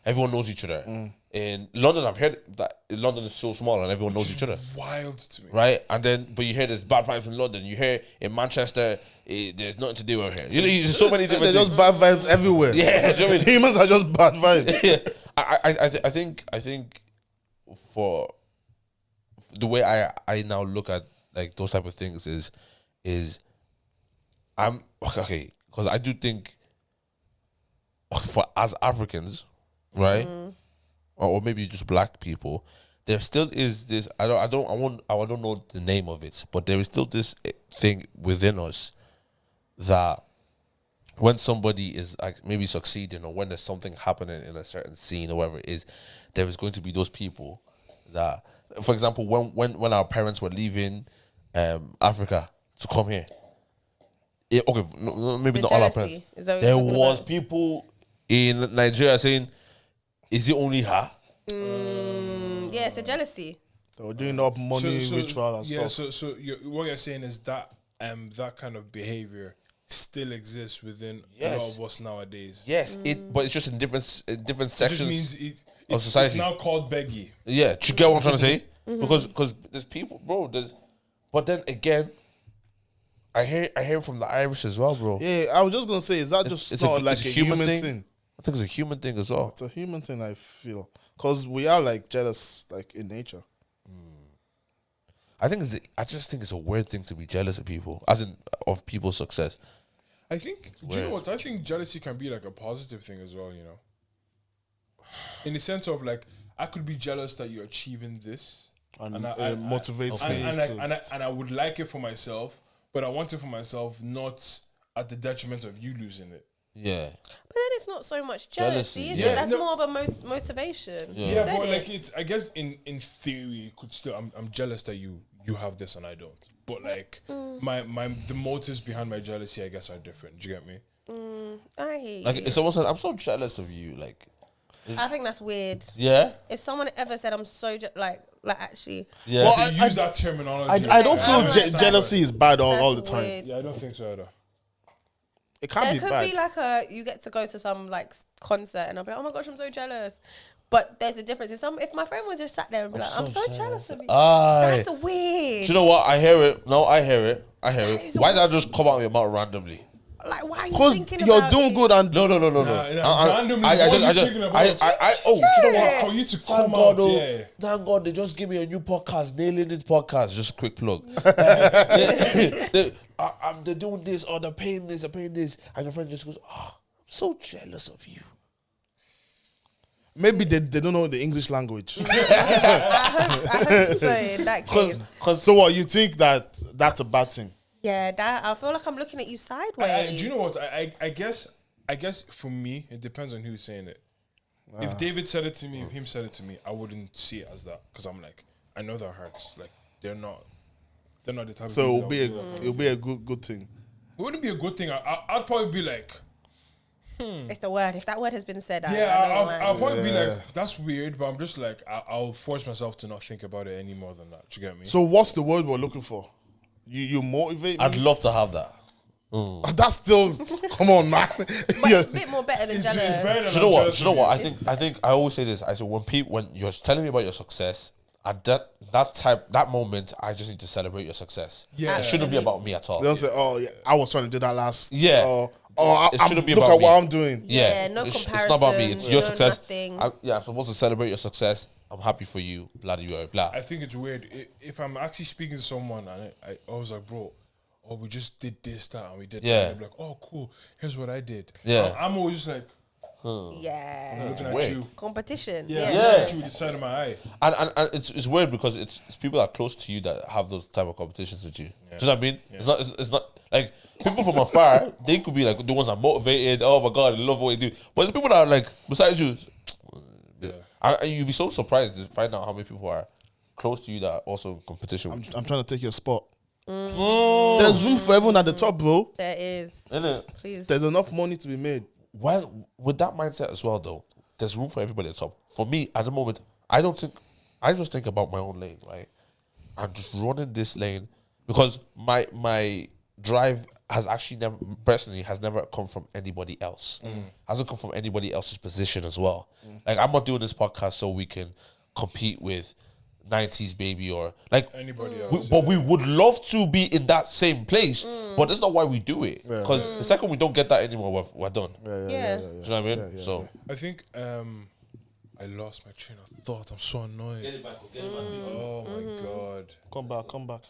everyone knows each other. In London, I've heard that London is so small and everyone knows each other. Wild to me. Right, and then but you hear there's bad vibes in London. You hear in Manchester, there's nothing to do out here. You know, there's so many different They're things. just bad vibes everywhere. Yeah, do you know what I mean? Humans are just bad vibes. Yeah, I think for the way I now look at like those type of things is I'm okay because I do think for as Africans, right, or maybe just black people, there still is this. I don't know the name of it, but there is still this thing within us that when somebody is like maybe succeeding, or when there's something happening in a certain scene or whatever it is, there is going to be those people that, for example, when our parents were leaving Africa to come here, maybe The not all our jealousy, parents. is that what There you're talking was about? people in Nigeria saying, "Is it only her?" Yeah, it's a jealousy. They were doing up money ritual and yeah, stuff. what you're saying is that that kind of behavior still exists within a lot Yes. of us nowadays. Yes, but it's just in different It sections. just means of society. It's now called beggy. Yeah, do you get what I'm trying to say? Because there's people, bro. But then again, I hear from the Irish as well, bro. Yeah, I was just gonna say, is that just not like a human thing? I think it's a human thing as well. It's a human thing, I feel, because we are like jealous, like in nature. I just think it's a weird thing to be jealous of people, as in of people's success. I think. Do you know what? I think jealousy can be like a positive thing as well. You know, in the sense of like, I could be jealous that you're achieving this, And I motivates me. and I would like it for myself, but I want it for myself, not at the detriment of you losing it. Yeah, But then it's not so much jealousy, Jealousy, is yeah. it? That's No. more of a motivation. Yeah. You Yeah, said but it. like it's. I guess in theory, it could still. I'm jealous that you have this and I don't. But like the motives behind my jealousy, I guess, are different. Do you get me? I hear like you. it's almost like I'm so jealous of you. Like, I think that's weird. yeah, If someone ever said I'm so like actually, yeah. Well, You use that terminology. I don't I feel understand. jealousy is bad all the that's time. weird. Yeah, I don't think so either. It can't There be could bad. be like you get to go to some like concert and I'll be like, oh my gosh, I'm so jealous. But there's a difference. If my friend would just sat there and be like, I'm so jealous of you. Aye. That's weird. Do you know what? I hear it. No, I hear it. is Why did that just come out of your mouth randomly? Like, why are you Because thinking you're about doing it? good and No. randomly, I what are you just, thinking about? oh, do you know what? For you to Thank come God, out, oh, yeah. thank God, they just give me a new podcast, Nailing It podcast. Just a quick plug. They're doing this, or they're paying this, and your friend just goes, "Oh, I'm so jealous of you." maybe they don't know the English language. I hope so in that case. So what, you think that's a bad thing? Yeah, that I feel like I'm looking at you sideways. Do you know what? I guess for me, it depends on who's saying it. If David said it to me, if him said it to me, I wouldn't see it as that, because I'm like, I know that hurts. Like they're not the type. So of people it'll be a good thing. It wouldn't be a good thing. I'd probably be like, It's the word. If that word has been said, I'll probably be like, that's weird, but I'm just like, I'll force myself to not think about it any more than that. Do you get me? So what's the word we're looking for? You motivate me? I'd love to have that. That's still, come on, man. But Yeah. it's a bit more better than It's jealous. better than Do you know I'm what? jealous Do you know of what? I think I always say this. I say when you're telling me about your success, at that moment, I just need to celebrate your success. Yeah. It shouldn't be about me at all. They don't say, oh, yeah, I was trying to do that last. Yeah. Or It I'm, shouldn't be look about at what me. I'm doing. Yeah, no It's not about me. It's comparisons, your no success. nothing. I'm supposed to celebrate your success. I'm happy for you. Blah blah blah. I think it's weird if I'm actually speaking to someone and I was like, bro, we just did this, that, and we did Yeah. that. And they're like, oh, cool. Here's what I did. Yeah. I'm always just like Yeah. looking at weird. you. Competition. Yeah, Yeah. looking at you with the side of my eye. And it's weird because it's people that are close to you that have those type of competitions with you. Do you know what I mean? It's not like people from afar. They could be like the ones that are motivated. Oh my god, I love what you do. But there's people that are like besides you. And you'd be so surprised to find out how many people are close to you that are also in competition with you. I'm trying to take your spot. There's room for everyone at the top, bro. There is. Innit? Please. There's enough money to be made. Well, with that mindset as well, though, there's room for everybody at the top. For me, at the moment, I just think about my own lane, right? I'm just running this lane because my drive has actually never come from anybody else. Hasn't come from anybody else's position as well. Like, I'm not doing this podcast so we can compete with 90s baby or like Anybody else. but we would love to be in that same place, but that's not why we do it. Because the second we don't get that anymore, we're done. Yeah. Do you know what I mean? So I think I lost my train of thought. I'm so annoyed. it back. Oh my god. Come back.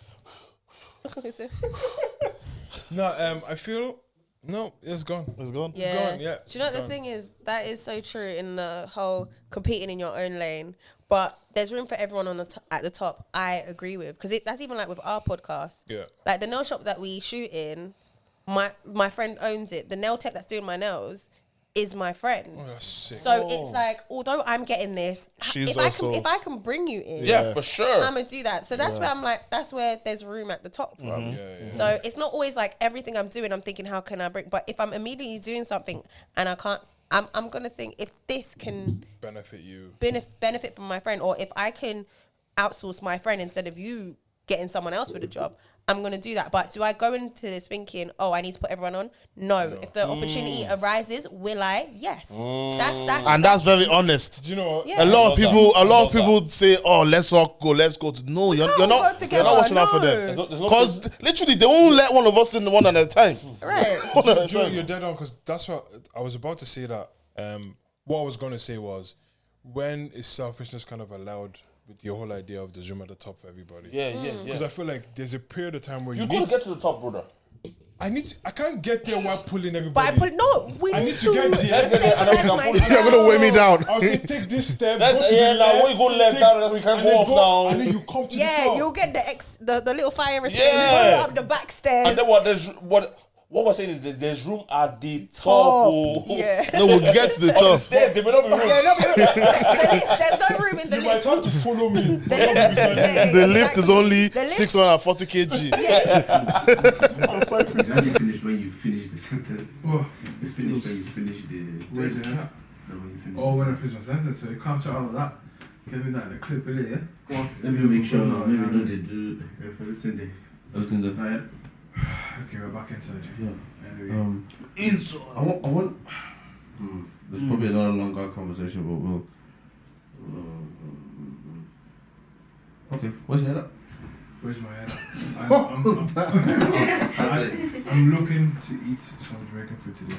No, I feel no, it's gone. It's gone. Yeah. gone, yeah. Do you know what the Gone. thing is? That is so true in the whole competing in your own lane. But there's room for everyone on at the top. I agree with because that's even like with our podcast. Yeah. Like the nail shop that we shoot in, my friend owns it. The nail tech that's doing my nails is my friend. Oh, that's sick. So it's like, although I'm getting this, She's if I can bring you in, Yeah, for sure. I'm gonna do that. So that's where I'm like, that's where there's room at the top from. So it's not always like everything I'm doing, I'm thinking, how can I bring? But if I'm immediately doing something and I can't, I'm gonna think if this can Benefit you. benefit from my friend, or if I can outsource my friend instead of you getting someone else with a job, I'm going to do that. But do I go into this thinking, oh, I need to put everyone on? No. If the opportunity arises, will I? Yes. That's very honest. Do you know what? Yeah. A lot of people say, "Oh, let's all go, let's go." No, you're can't not. go You're together, not watching out for no. them There's no because literally they won't let one of us in the one at a time. Right. One at a Joe, time. you're dead on because that's what I was about to say. That what I was going to say was, when is selfishness kind of allowed with your whole idea of the room at the top for everybody? Yeah. Because I feel like there's a period of time where You you gotta need. get to the top, brother. I can't get there while pulling But everybody. we I need need to to get there. stabilize You're myself. gonna weigh me down. I'll say take this step. That's- go to yeah, the now left, when you go left, take- down, we can't and go then off now. And then you come to the Yeah, top. you'll get the little fire escape. Yeah. Go up the back stairs. And then what we're saying is that there's room at the top. Top. Oh. Yeah. No, we'll get to the On the top. stairs, there may not be room. Yeah, no, the lift, there's no room in the You might lift. have to follow me. The lift, yeah, The lift is exactly. only The lift- 640 kg. How do you finish when you finish the sentence? Oh, Just finish when you finish the. where's your hat? No, when you finish. Oh, when I finish my sentence, so you can't chat all of that. Give me that in the clip, will it, yeah? Go on. Let me make sure. No, Maybe no, know they do. Everything there. Everything there. Right. Okay, we're back inside. Yeah. Anyway. I want. There's probably another longer conversation, but we'll. Okay, where's your head up? Where's my head at? I'm looking to eat some Jamaican food today.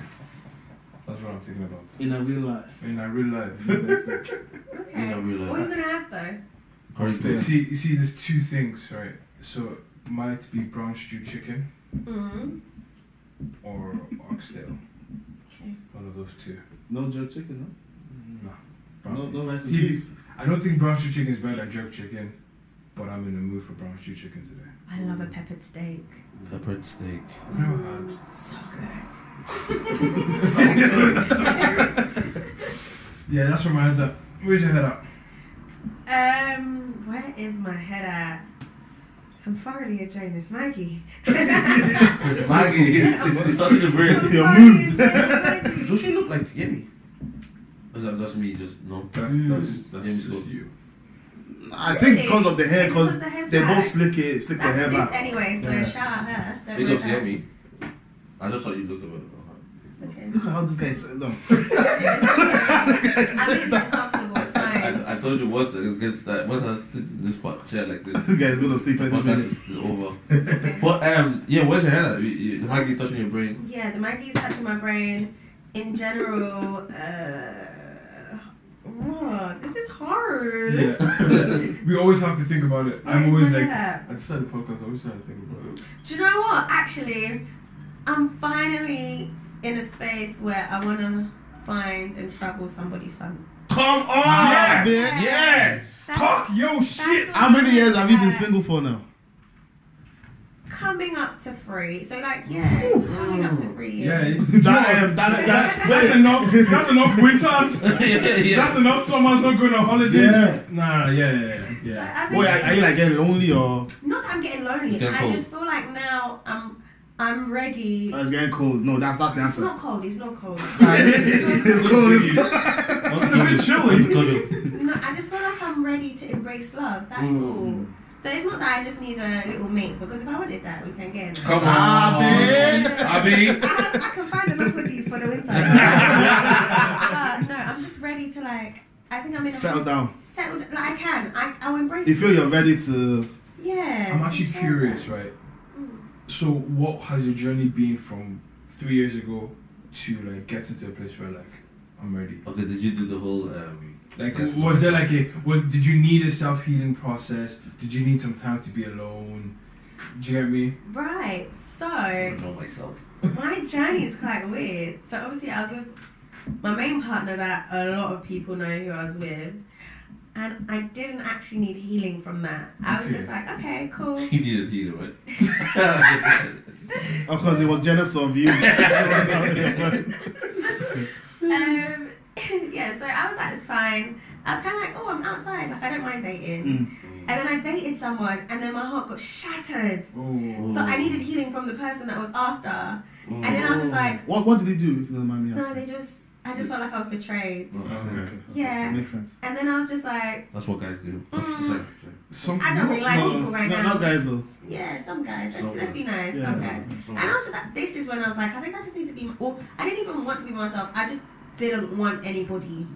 That's what I'm thinking about. In a real life. In a real life. In a real life. What are you gonna have though? Curry steak. You see, there's two things, right? So, might be brown stew chicken or oxtail. One of those two. No jerk chicken, No. no? No rice and See, peas. I don't think brown stew chicken is better than jerk chicken, but I'm in the mood for brown stew chicken today. I love a peppered steak. Peppered steak. I've never had. So good. Yeah, that's where my head's at. Where's your head at? Where is my head at? I'm thoroughly enjoying this Maggie. It's Maggie. It's touching the brain. You're moved. Does she look like Yemi? Is that just me? Just no. That's Yemi's just good. you. I think because of the hair, because Because the hair's they back. both slick their hair That's back. sis anyway, so Yeah. shout out her. Don't Big mind ups to her. Yemi. I just thought you looked at it. It's okay. Look at how this guy is sitting down. I leave them comfortable, it's fine. I told you once it gets that once I sit in this chair like this, This guy's gonna sleep the any podcast minute. is over. But yeah, where's your head at? The Maggie's touching your brain. Yeah, the Maggie's touching my brain. In general, this is hard. Yeah. We always have to think about it. Where's I'm always my like, head at? I decided the podcast, I always try to think about it. Do you know what? Actually, I'm finally in a space where I want to find and travel somebody's son. Come on, Yes! bitch. Yes! That's- Talk your that's shit! what How many I'm years have you been at. single for now? Coming up to 3. So like, yeah, coming up to 3 Yeah, years. that's enough. That's enough winters. That's enough summers not going on holidays. Yeah. Nah, yeah. So I think Wait, are you like getting lonely or? not that I'm getting lonely. It's getting I cold. just feel like now I'm ready. Oh, it's getting cold. No, that's the It's answer. not cold. It's not cold. It's cold. It's cold. It's a bit chilly. No, I just feel like I'm ready to embrace love. That's all. So it's not that I just need a little mate, because if I wanted that, we can get it. Come on, Abby. I can find enough hoodies for the winter. But no, I'm just ready to like. I think I'm in a Settle down. Settled. Like I can. I'll embrace. You feel you're ready to? Yeah. I'm to actually share curious, that. right? So, what has your journey been from 3 years ago to like getting to a place where like I'm ready? Okay, did you do the whole Like, Yes, was there like did you need a self-healing process? Did you need some time to be alone? Do you get me? Right. So I know myself. my journey is quite weird. So obviously I was with my main partner that a lot of people know who I was with, and I didn't actually need healing from that. I was Okay. just like, okay, cool. He needed healing, right? Of course, he was jealous of you. Yeah, so I was like, it's fine. I was kind of like, oh, I'm outside. Like, I don't mind dating. And then I dated someone, and then my heart got shattered. Oh. So I needed healing from the person that I was after. And then I was just like, What did he do, if you don't mind me asking? no, I just felt like I was betrayed. Okay. Yeah. That makes sense. And then I was just like, That's what guys do. Some, I don't really like people right now. Not guys, though. Yeah, some guys. Some Let's be nice. Yeah. Some guys. And I was just like, this is when I was like, I think I just need to be. Well, I didn't even want to be myself. I just didn't want anybody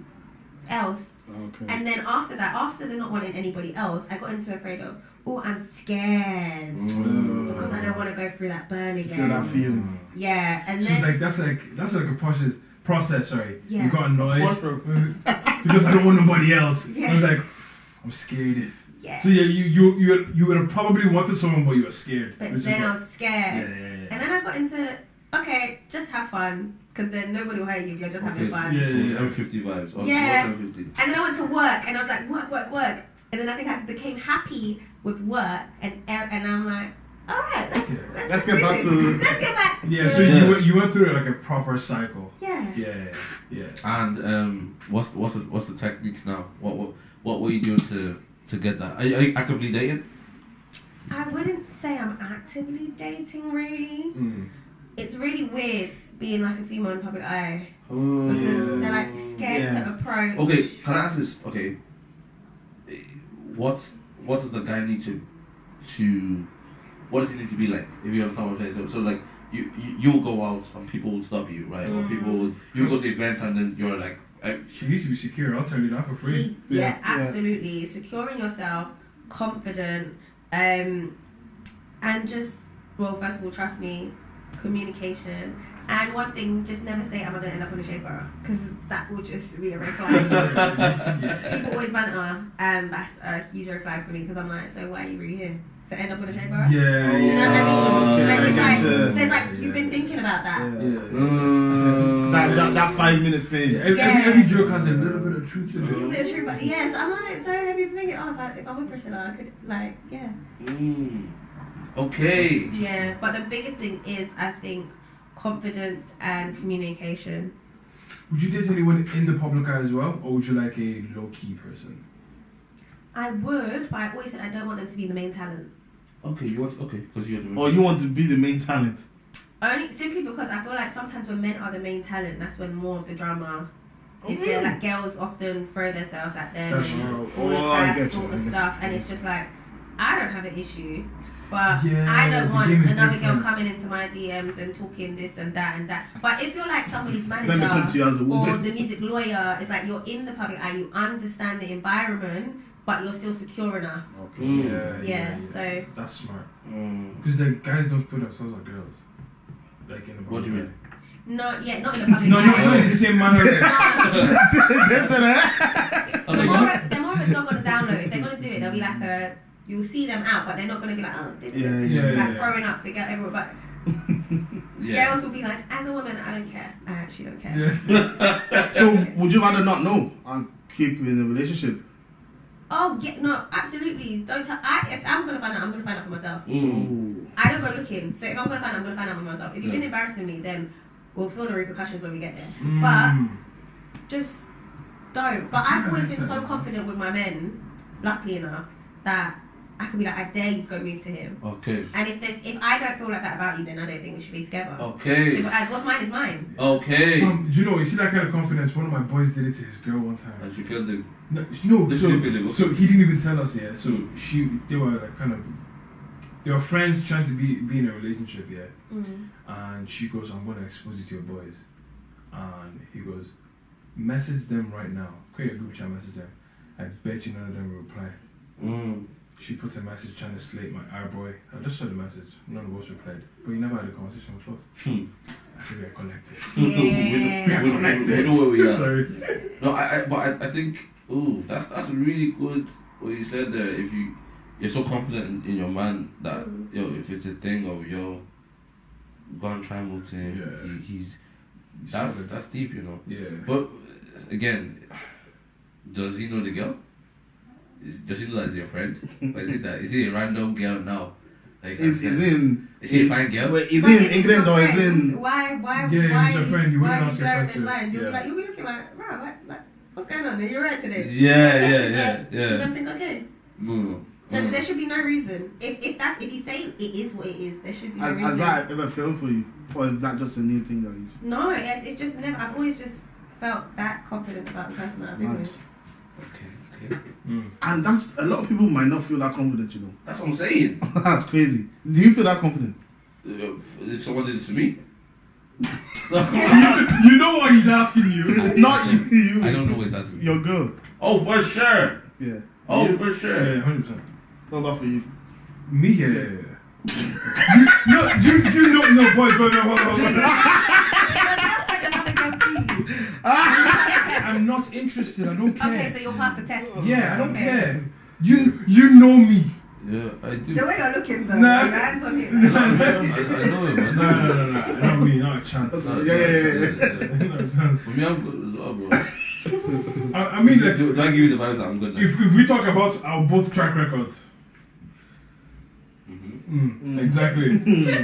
else. Okay. And then after that, after the not wanting anybody else, I got into afraid of, oh, I'm scared because I don't want to go through that burn again. Feel that feeling. Yeah, and So then it's like that's like a process. Sorry, Yeah. you got annoyed because I don't want nobody else. Yeah. I was like, I'm scared if. yeah. So yeah, you would have probably wanted someone, but you were scared. But It was then just I like- was scared, yeah. and then I got into okay, just have fun, because then nobody will hate you if you're just having fun. Yeah. So it's M50 vibes. Oh, Yeah. so what's M50? And then I went to work, and I was like, work. And then I think I became happy with work, and I'm like, all right, Let's get back to. Let's get back. Yeah, to, so you went through like a proper cycle. yeah. Yeah. And what's the techniques now? What were you doing to get that? Are you actively dating? I wouldn't say I'm actively dating, really. It's really weird being like a female in the public eye because they're like scared to approach. Okay, can I ask this? Okay, what does the guy need to what does he need to be like? If you understand what I'm saying. So like you'll go out and people will stop you, right? Or you go to events and then you're like. She needs to be secure. I'll tell you that for free. Yeah, absolutely. Securing yourself, confident, and just first of all, trust me, communication. And one thing, just never say I'm gonna end up on a shade bar, because that will just be a red flag. People always banter, and that's a huge red flag for me, because I'm like, so why are you really here? To end up on a shade bar? Yeah. Do you know what I mean? Okay, Like, it's I like, gotcha. so it's like you've been thinking about that. That 5 minute thing. Every joke has a little bit of truth in it. Literally, but yes, I'm like, so have you been thinking, if I'm with Priscilla, I could, like, yeah. Okay. Yeah, but the biggest thing is, I think, confidence and communication. Would you date anyone in the public eye as well, or would you like a low key person? I would, but I always said I don't want them to be the main talent. Okay, because you're the. Or you want to be the main talent. Only simply because I feel like sometimes when men are the main talent, that's when more of the drama is there. Like girls often throw themselves at them That's and true. all of I that get sort you, of I get stuff, you. and it's just like I don't have an issue, but Yeah, I don't the want game is another different. girl coming into my DMs and talking this and that and that. But if you're like somebody's manager Then they come to you as a or woman. the music lawyer, it's like you're in the public eye, you understand the environment, but you're still secure enough. Yeah, so that's smart. Because the guys don't throw themselves at girls. Like in the What do you mean? not in the public No, eye. not in the same manner. They're more of a dog on the down low. If they're gonna do it, they'll be like you'll see them out, but they're not gonna be like, oh, Yeah. throwing up. They get everywhere, but Yeah. girls will be like, as a woman, I don't care. I actually don't care. Yeah. So would you rather not know and keep in a relationship? Oh yeah, no, absolutely. Don't tell. If I'm gonna find out, I'm gonna find out for myself. Ooh. I don't go looking. So if I'm gonna find out, I'm gonna find out for myself. If you've been embarrassing me, then we'll feel the repercussions when we get there. But just don't. But I've always been so confident with my men, luckily enough, that I could be like, I dare you to go move to him. Okay. And if I don't feel like that about you, then I don't think we should be together. Okay. So, what's mine is mine. Okay. Do you know, you see that kind of confidence? One of my boys did it to his girl one time. And she felt the. No, This is feeling. so he didn't even tell us yet. So they were like they were friends trying to be in a relationship, yeah. And she goes, I'm gonna expose you to your boys. And he goes, message them right now. Create a group chat, message them. I bet you none of them will reply. She puts a message trying to slate our boy. I just saw the message. None of us replied. But you never had a conversation with us. I said we are connected. Yeah. We know where we are. Sorry. No, I think. Ooh, that's really good. What you said there. If you're so confident in your man that if it's a thing of go and try and move to him. Yeah. That's deep, you know. Yeah. But again, does he know the girl? Does he know that he's your friend? Or is it a random girl now Like, Is in? Is he a fine girl? Wait, is But he if in it's England your or is friend, in? Why? Yeah, he's your friend. You why wouldn't are ask you your sharing friend this to. line? You'll Yeah. be like, you'll be looking like, what's going on? Are you right today? Yeah. Does everything okay? No. So there should be no reason. If you say it is what it is, there should be no Has reason. that ever failed for you, or is that just a new thing that you? No, it's just never. I've always just felt that confident about the person that I've been Mad. with. Okay. And that's a lot of people might not feel that confident. You know, That's what I'm saying. that's crazy. Do you feel that confident? If someone did it to me. You know what he's asking you. Not you. I don't know what that's me. Your girl. Oh, for sure. Yeah. Oh, You? for sure. Yeah, 100%. What about for you? Me, yeah. you know, no, boy, hold on. That's like another girl to you. I'm not interested. I don't care. Okay, so you'll pass the test. Yeah, I don't Okay. care. You know me. Yeah, I do. The way you're looking, though, Nah. your hands on him. I know him. I know him. No, not me, not a chance. No, Yeah. Not a chance. For me, I'm good as well, bro. I mean, like, Do I give you the vibes that I'm good now? if we talk about our both track records. Exactly.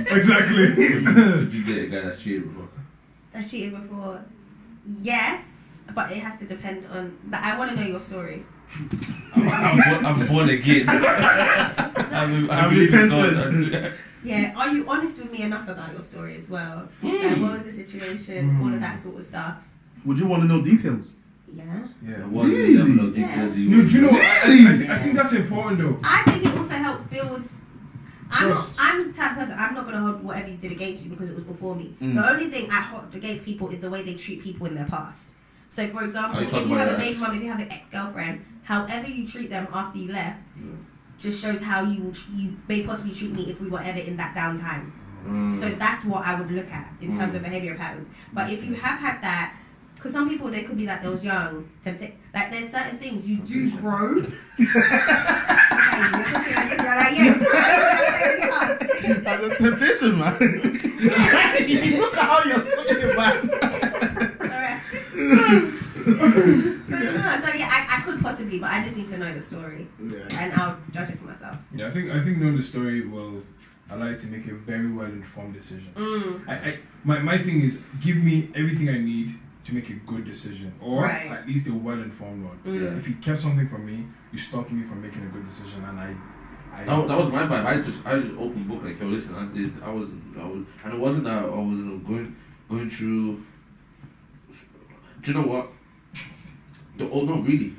Exactly. Did you get a guy that's cheated before? That's cheated before. Yes, but it has to depend on. I want to know your story. I'm born again. I've repented. Yeah, are you honest with me enough about your story as well? Like, what was the situation? All of that sort of stuff. Would you want to know details? Yeah. Yeah. What's the Really? level of detail do you No, want? do you know what? Really? I think that's important though. I think it also helps build. Trust. I'm the type of person. I'm not gonna hold whatever you did against you because it was before me. The only thing I hold against people is the way they treat people in their past. So, for example, Oh, you if talking you have about a your baby ex? mum, if you have an ex-girlfriend, however you treat them after you left, just shows how you may possibly treat me if we were ever in that downtime. So that's what I would look at in terms of behavior patterns. But if you have had that, because some people, they could be that they was young, like there's certain things you do grow. Okay, you're talking as if you're like, yeah. That's a temptation, man. Look at how you're saying, man. Sorry. So yeah, I could possibly, but I just need to know the story, and I'll judge it for myself. Yeah, I think knowing the story will allow you to make a very well informed decision. My thing is, give me everything I need to make a good decision, or at least a well informed one. Yeah. If you kept something from me, you stopped me from making a good decision, and I That was my vibe. I just open book like, yo, listen, I was, and it wasn't that I was going through. Do you know what? No, really.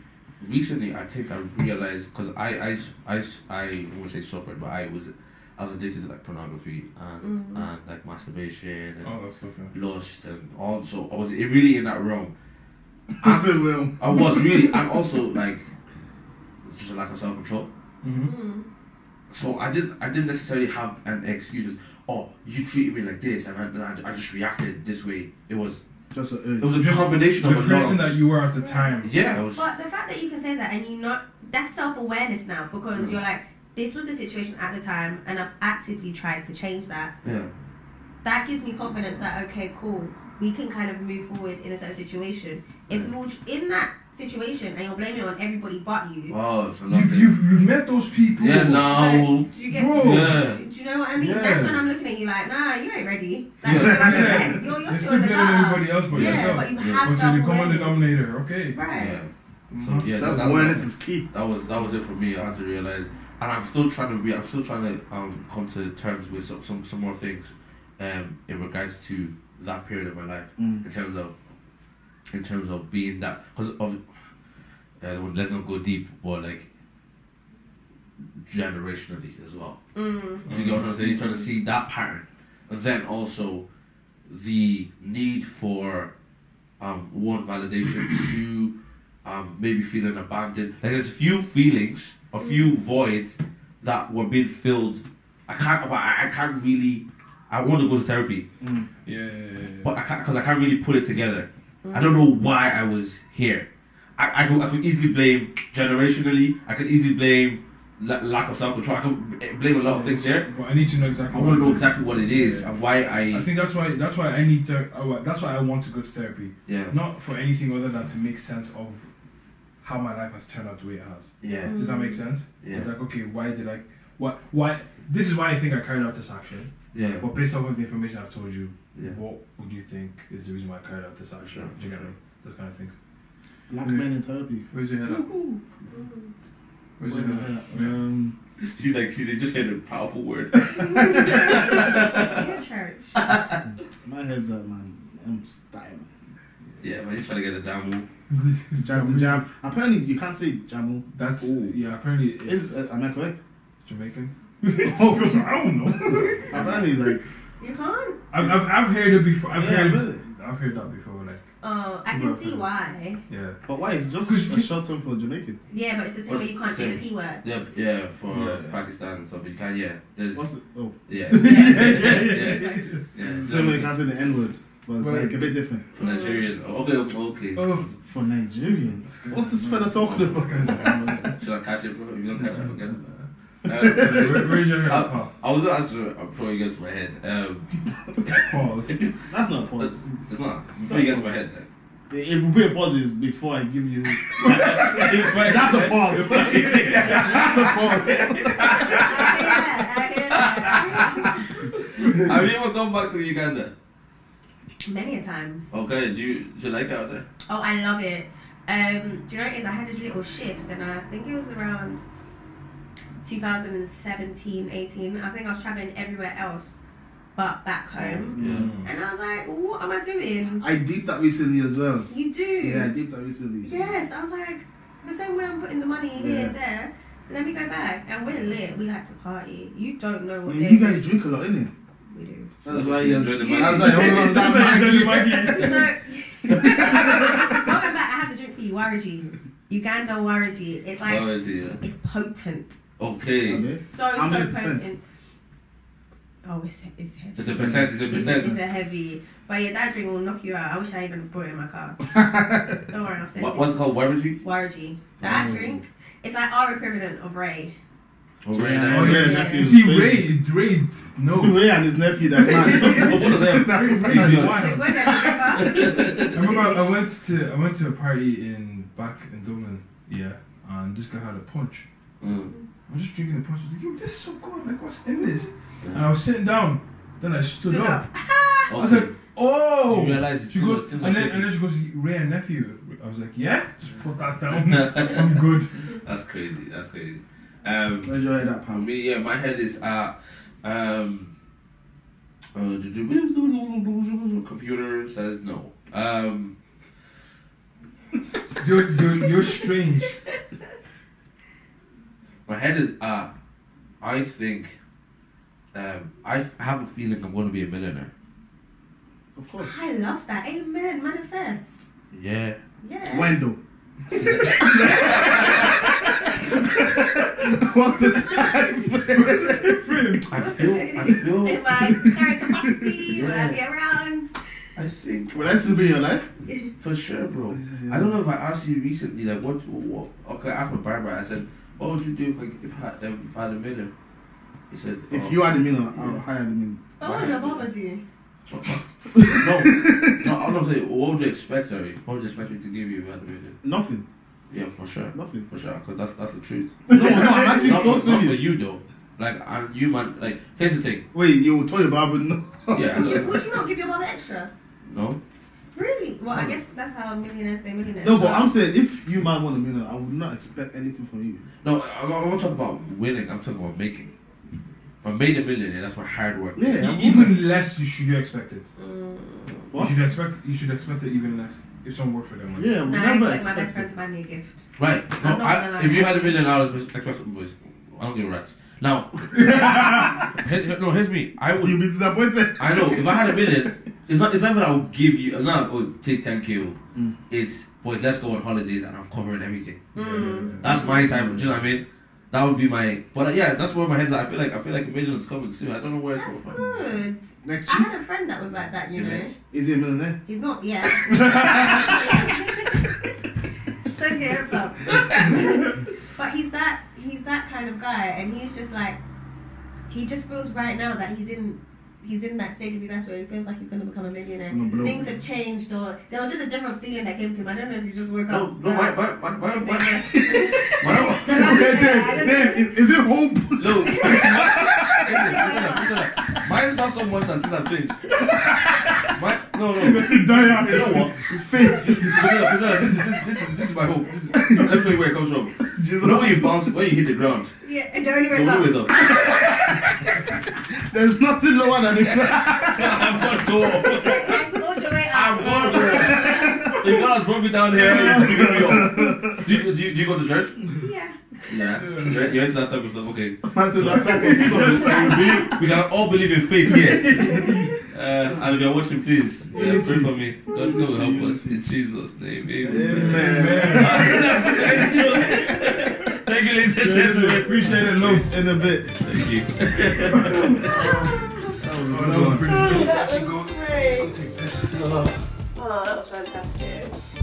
Recently, I think I realized, because I won't say suffered, but I was addicted to like pornography and like masturbation and all that stuff. Yeah. lust, and also I was really in that realm. That's it, Will. I was really, and also like it's just a lack of self control. So I didn't necessarily have an excuse. Oh, you treated me like this, and I just reacted this way. It was just it was a combination of the a person lot. that you were at the time. Yeah, it was. But the fact that you can say that and you not, that's self-awareness now, because you're like, this was the situation at the time and I've actively tried to change that. Yeah. That gives me confidence that, okay, cool, we can kind of move forward in a certain situation. If you're in that situation and you're blaming it on everybody but you, Oh, it's a lot. You've met those people. Yeah, no. do you get? Bro. Yeah. Do you know what I mean? Yeah. That's when I'm looking at you like, nah, you ain't ready. Like, Yeah. you're You're still in the better than gutter. everybody else but Yeah, yourself. but you Yeah. have But you're the common self-awareness. denominator, okay? Right. Yeah. So yeah, Self-awareness is key. That was it for me. I had to realize, and I'm still trying to come to terms with some more things, in regards to that period of my life, in terms of being that, because of, let's not go deep, but like generationally as well. Do you get what I'm trying to say? You're trying to see that pattern, and then also the need for one validation, two maybe feeling abandoned. Like there's a few feelings, a few voids that were being filled. I can't really. I want to go to therapy, Yeah. but I can't, because I can't really put it together. I don't know why I was here. I could easily blame generationally. I could easily blame lack of self control. I could blame a lot of things here. But I need to know exactly. I want to know exactly what it is and why I think that's why I need that's why I want to go to therapy. Yeah. Not for anything other than to make sense of how my life has turned out the way it has. Yeah. Does that make sense? Yeah. It's like, okay, why this is why I think I carried out this action. Yeah. But based off of the information I've told you, Yeah. what would you think is the reason why I carried out this action? Sure, Do you get sure. me? Those kind of things. Black men in therapy. Where's your head at? Where's your head at? She's like, just getting a powerful word. Your church. My head's up, man. I'm styling. Yeah, man, he's trying to get a jamu. The jam. Apparently, you can't say jamu. That's Ooh. yeah. Apparently, it's Is am I correct? Jamaican. Oh, I don't know. apparently, like You can't? I've heard it before. I've Yeah, really? heard that before. Like Oh, I can see why. yeah. but why? It's just a short term for Jamaican. Yeah, but it's the same way you can't say the P word. Yeah, for Yeah. Pakistan and stuff. You can, yeah. There's, What's the yeah. same way you can't say the N word, but it's Right. like a bit different For Nigerian. Okay. Oh, for Nigerians. What's this fella talking about? Should I catch it, bro? If you don't catch it, forget it. Where's your head? I was gonna ask you before you get to my head. Pause. That's not a pause. It's not. Before you get to my head, like. If we put a pause is before I give you. That's That's a pause. That's a pause. I hear that. Have you ever gone back to Uganda? Many a times. Okay, do you like it out there? Oh, I love it. Do you know what it is? I had this little shift, and I think it was around 2017, 18. I think I was traveling everywhere else but back home. Yeah. And I was like, what am I doing? I deeped that recently as well. You do? Yeah, I deeped that recently. Yes, I was like, the same way I'm putting the money here and there, let me go back. And we're lit. We like to party. You don't know what Yeah, you guys drink a lot, innit? we do. That's why you you. enjoy the That's Maggi. why. Hold on, that's Maggi. So, going back, I have the drink for you, Wariji. Uganda Wariji. It's like, Oh, is it, yeah. it's potent. Okay. Okay. So How many percent? potent. Oh, it's heavy. It's a percent, it's a It's percent. a heavy. But yeah, that drink will knock you out. I wish I even brought it in my car. Don't worry, I'll send What's it. it called? Warranty? Wariji. That drink, it's like our equivalent of Ray. Oh, right. Yeah, Oh, Ray's yeah. nephew You is see, crazy. Ray, no. Ray and his nephew, that man. Both of them. Ray Idiots. is wild. We're together. I remember I went to a party back in Dublin, yeah, and this guy had a punch. I was just drinking the punch. I was like, yo, this is so good. Like, what's in this? And I was sitting down. Then I stood up. I was like, oh. You realize it's she too goes, much and then she goes, Ray and nephew. I was like, yeah, just put that down. I'm good. That's crazy. That's crazy. Where's your head at, For Pam? me, yeah, my head is computer says no. You're strange. My head is I think I have a feeling I'm going to be a millionaire. Of course. I love that. Amen. Manifest. Yeah. Yeah. When though? I see that. What's the time? I feel. In my current capacity, will I be around? I think. Will I still be in your life? For sure, bro. I don't know if I asked you recently, like, what okay, I asked my barber, I said, what would you do if I had a million? He said, If you had a million, I'll hire the million. What would your barber do? no, I'm not saying, what would you expect, sorry? What would you expect me to give you if I had a million? Nothing. Yeah, for sure. Nothing. For sure, because that's the truth. No, I'm actually not, so not for serious. you, though. Like, you, man, like, here's the thing. Wait, you told your barber no? Yeah. Would you not give your barber extra? No? Really? Well, I guess that's how millionaires stay millionaires. No, but I'm saying if you man want a million, I would not expect anything from you. No, I'm not talking about winning, I'm talking about making. If I made a million, yeah, that's my hard work. Yeah, Even less, you expect it. What? You should expect it even less if someone works for them. Money. Yeah, we Nah, I never expect my best expect friend it. to buy me a gift. Right. No, I'm not gonna lie. if you had $1 million, I don't give a rat's. Now, here's me. I would. You'll be disappointed. I know. If I had $1 million, it's not that I would give you. It's not take 10K. It's boys. Let's go on holidays, and I'm covering everything. That's my time. Do you know what I mean? That would be my. But yeah, that's where my head's at. I feel like $1 million is coming soon. I don't know where it's That's coming from. good. Next I week, had a friend that was like that, you know. is he a millionaire? He's not yet. So get himself. But he's that kind of guy, and he's just like, he just feels right now that he's in that stage of his life where he feels like he's going to become a millionaire. gonna blow. Things have changed, or there was just a different feeling that came to him. I don't know if you just woke No, up. no, my. Okay, Dave, is it hope? No. Mine is not so much that since I've changed. No. Die You know what? It's fate. Priscilla, this is my hope. Let me tell you where it comes from. You know when you bounce, when you hit the ground, Yeah, and the only the way window is up. up. There's nothing lower than the ground. So I'm gonna go. All the way up. I'm gonna go. If God has brought me down here, he's picking me up. Do you go to church? Yeah. Yeah. You're into that type of stuff, okay. We can all believe in faith here. And if you're watching, please pray for me. God will help us in Jesus' name. Amen. Thank you, ladies and gentlemen. Appreciate it, love. In a bit. Thank you. That was pretty good. That was great. Oh, that was fantastic.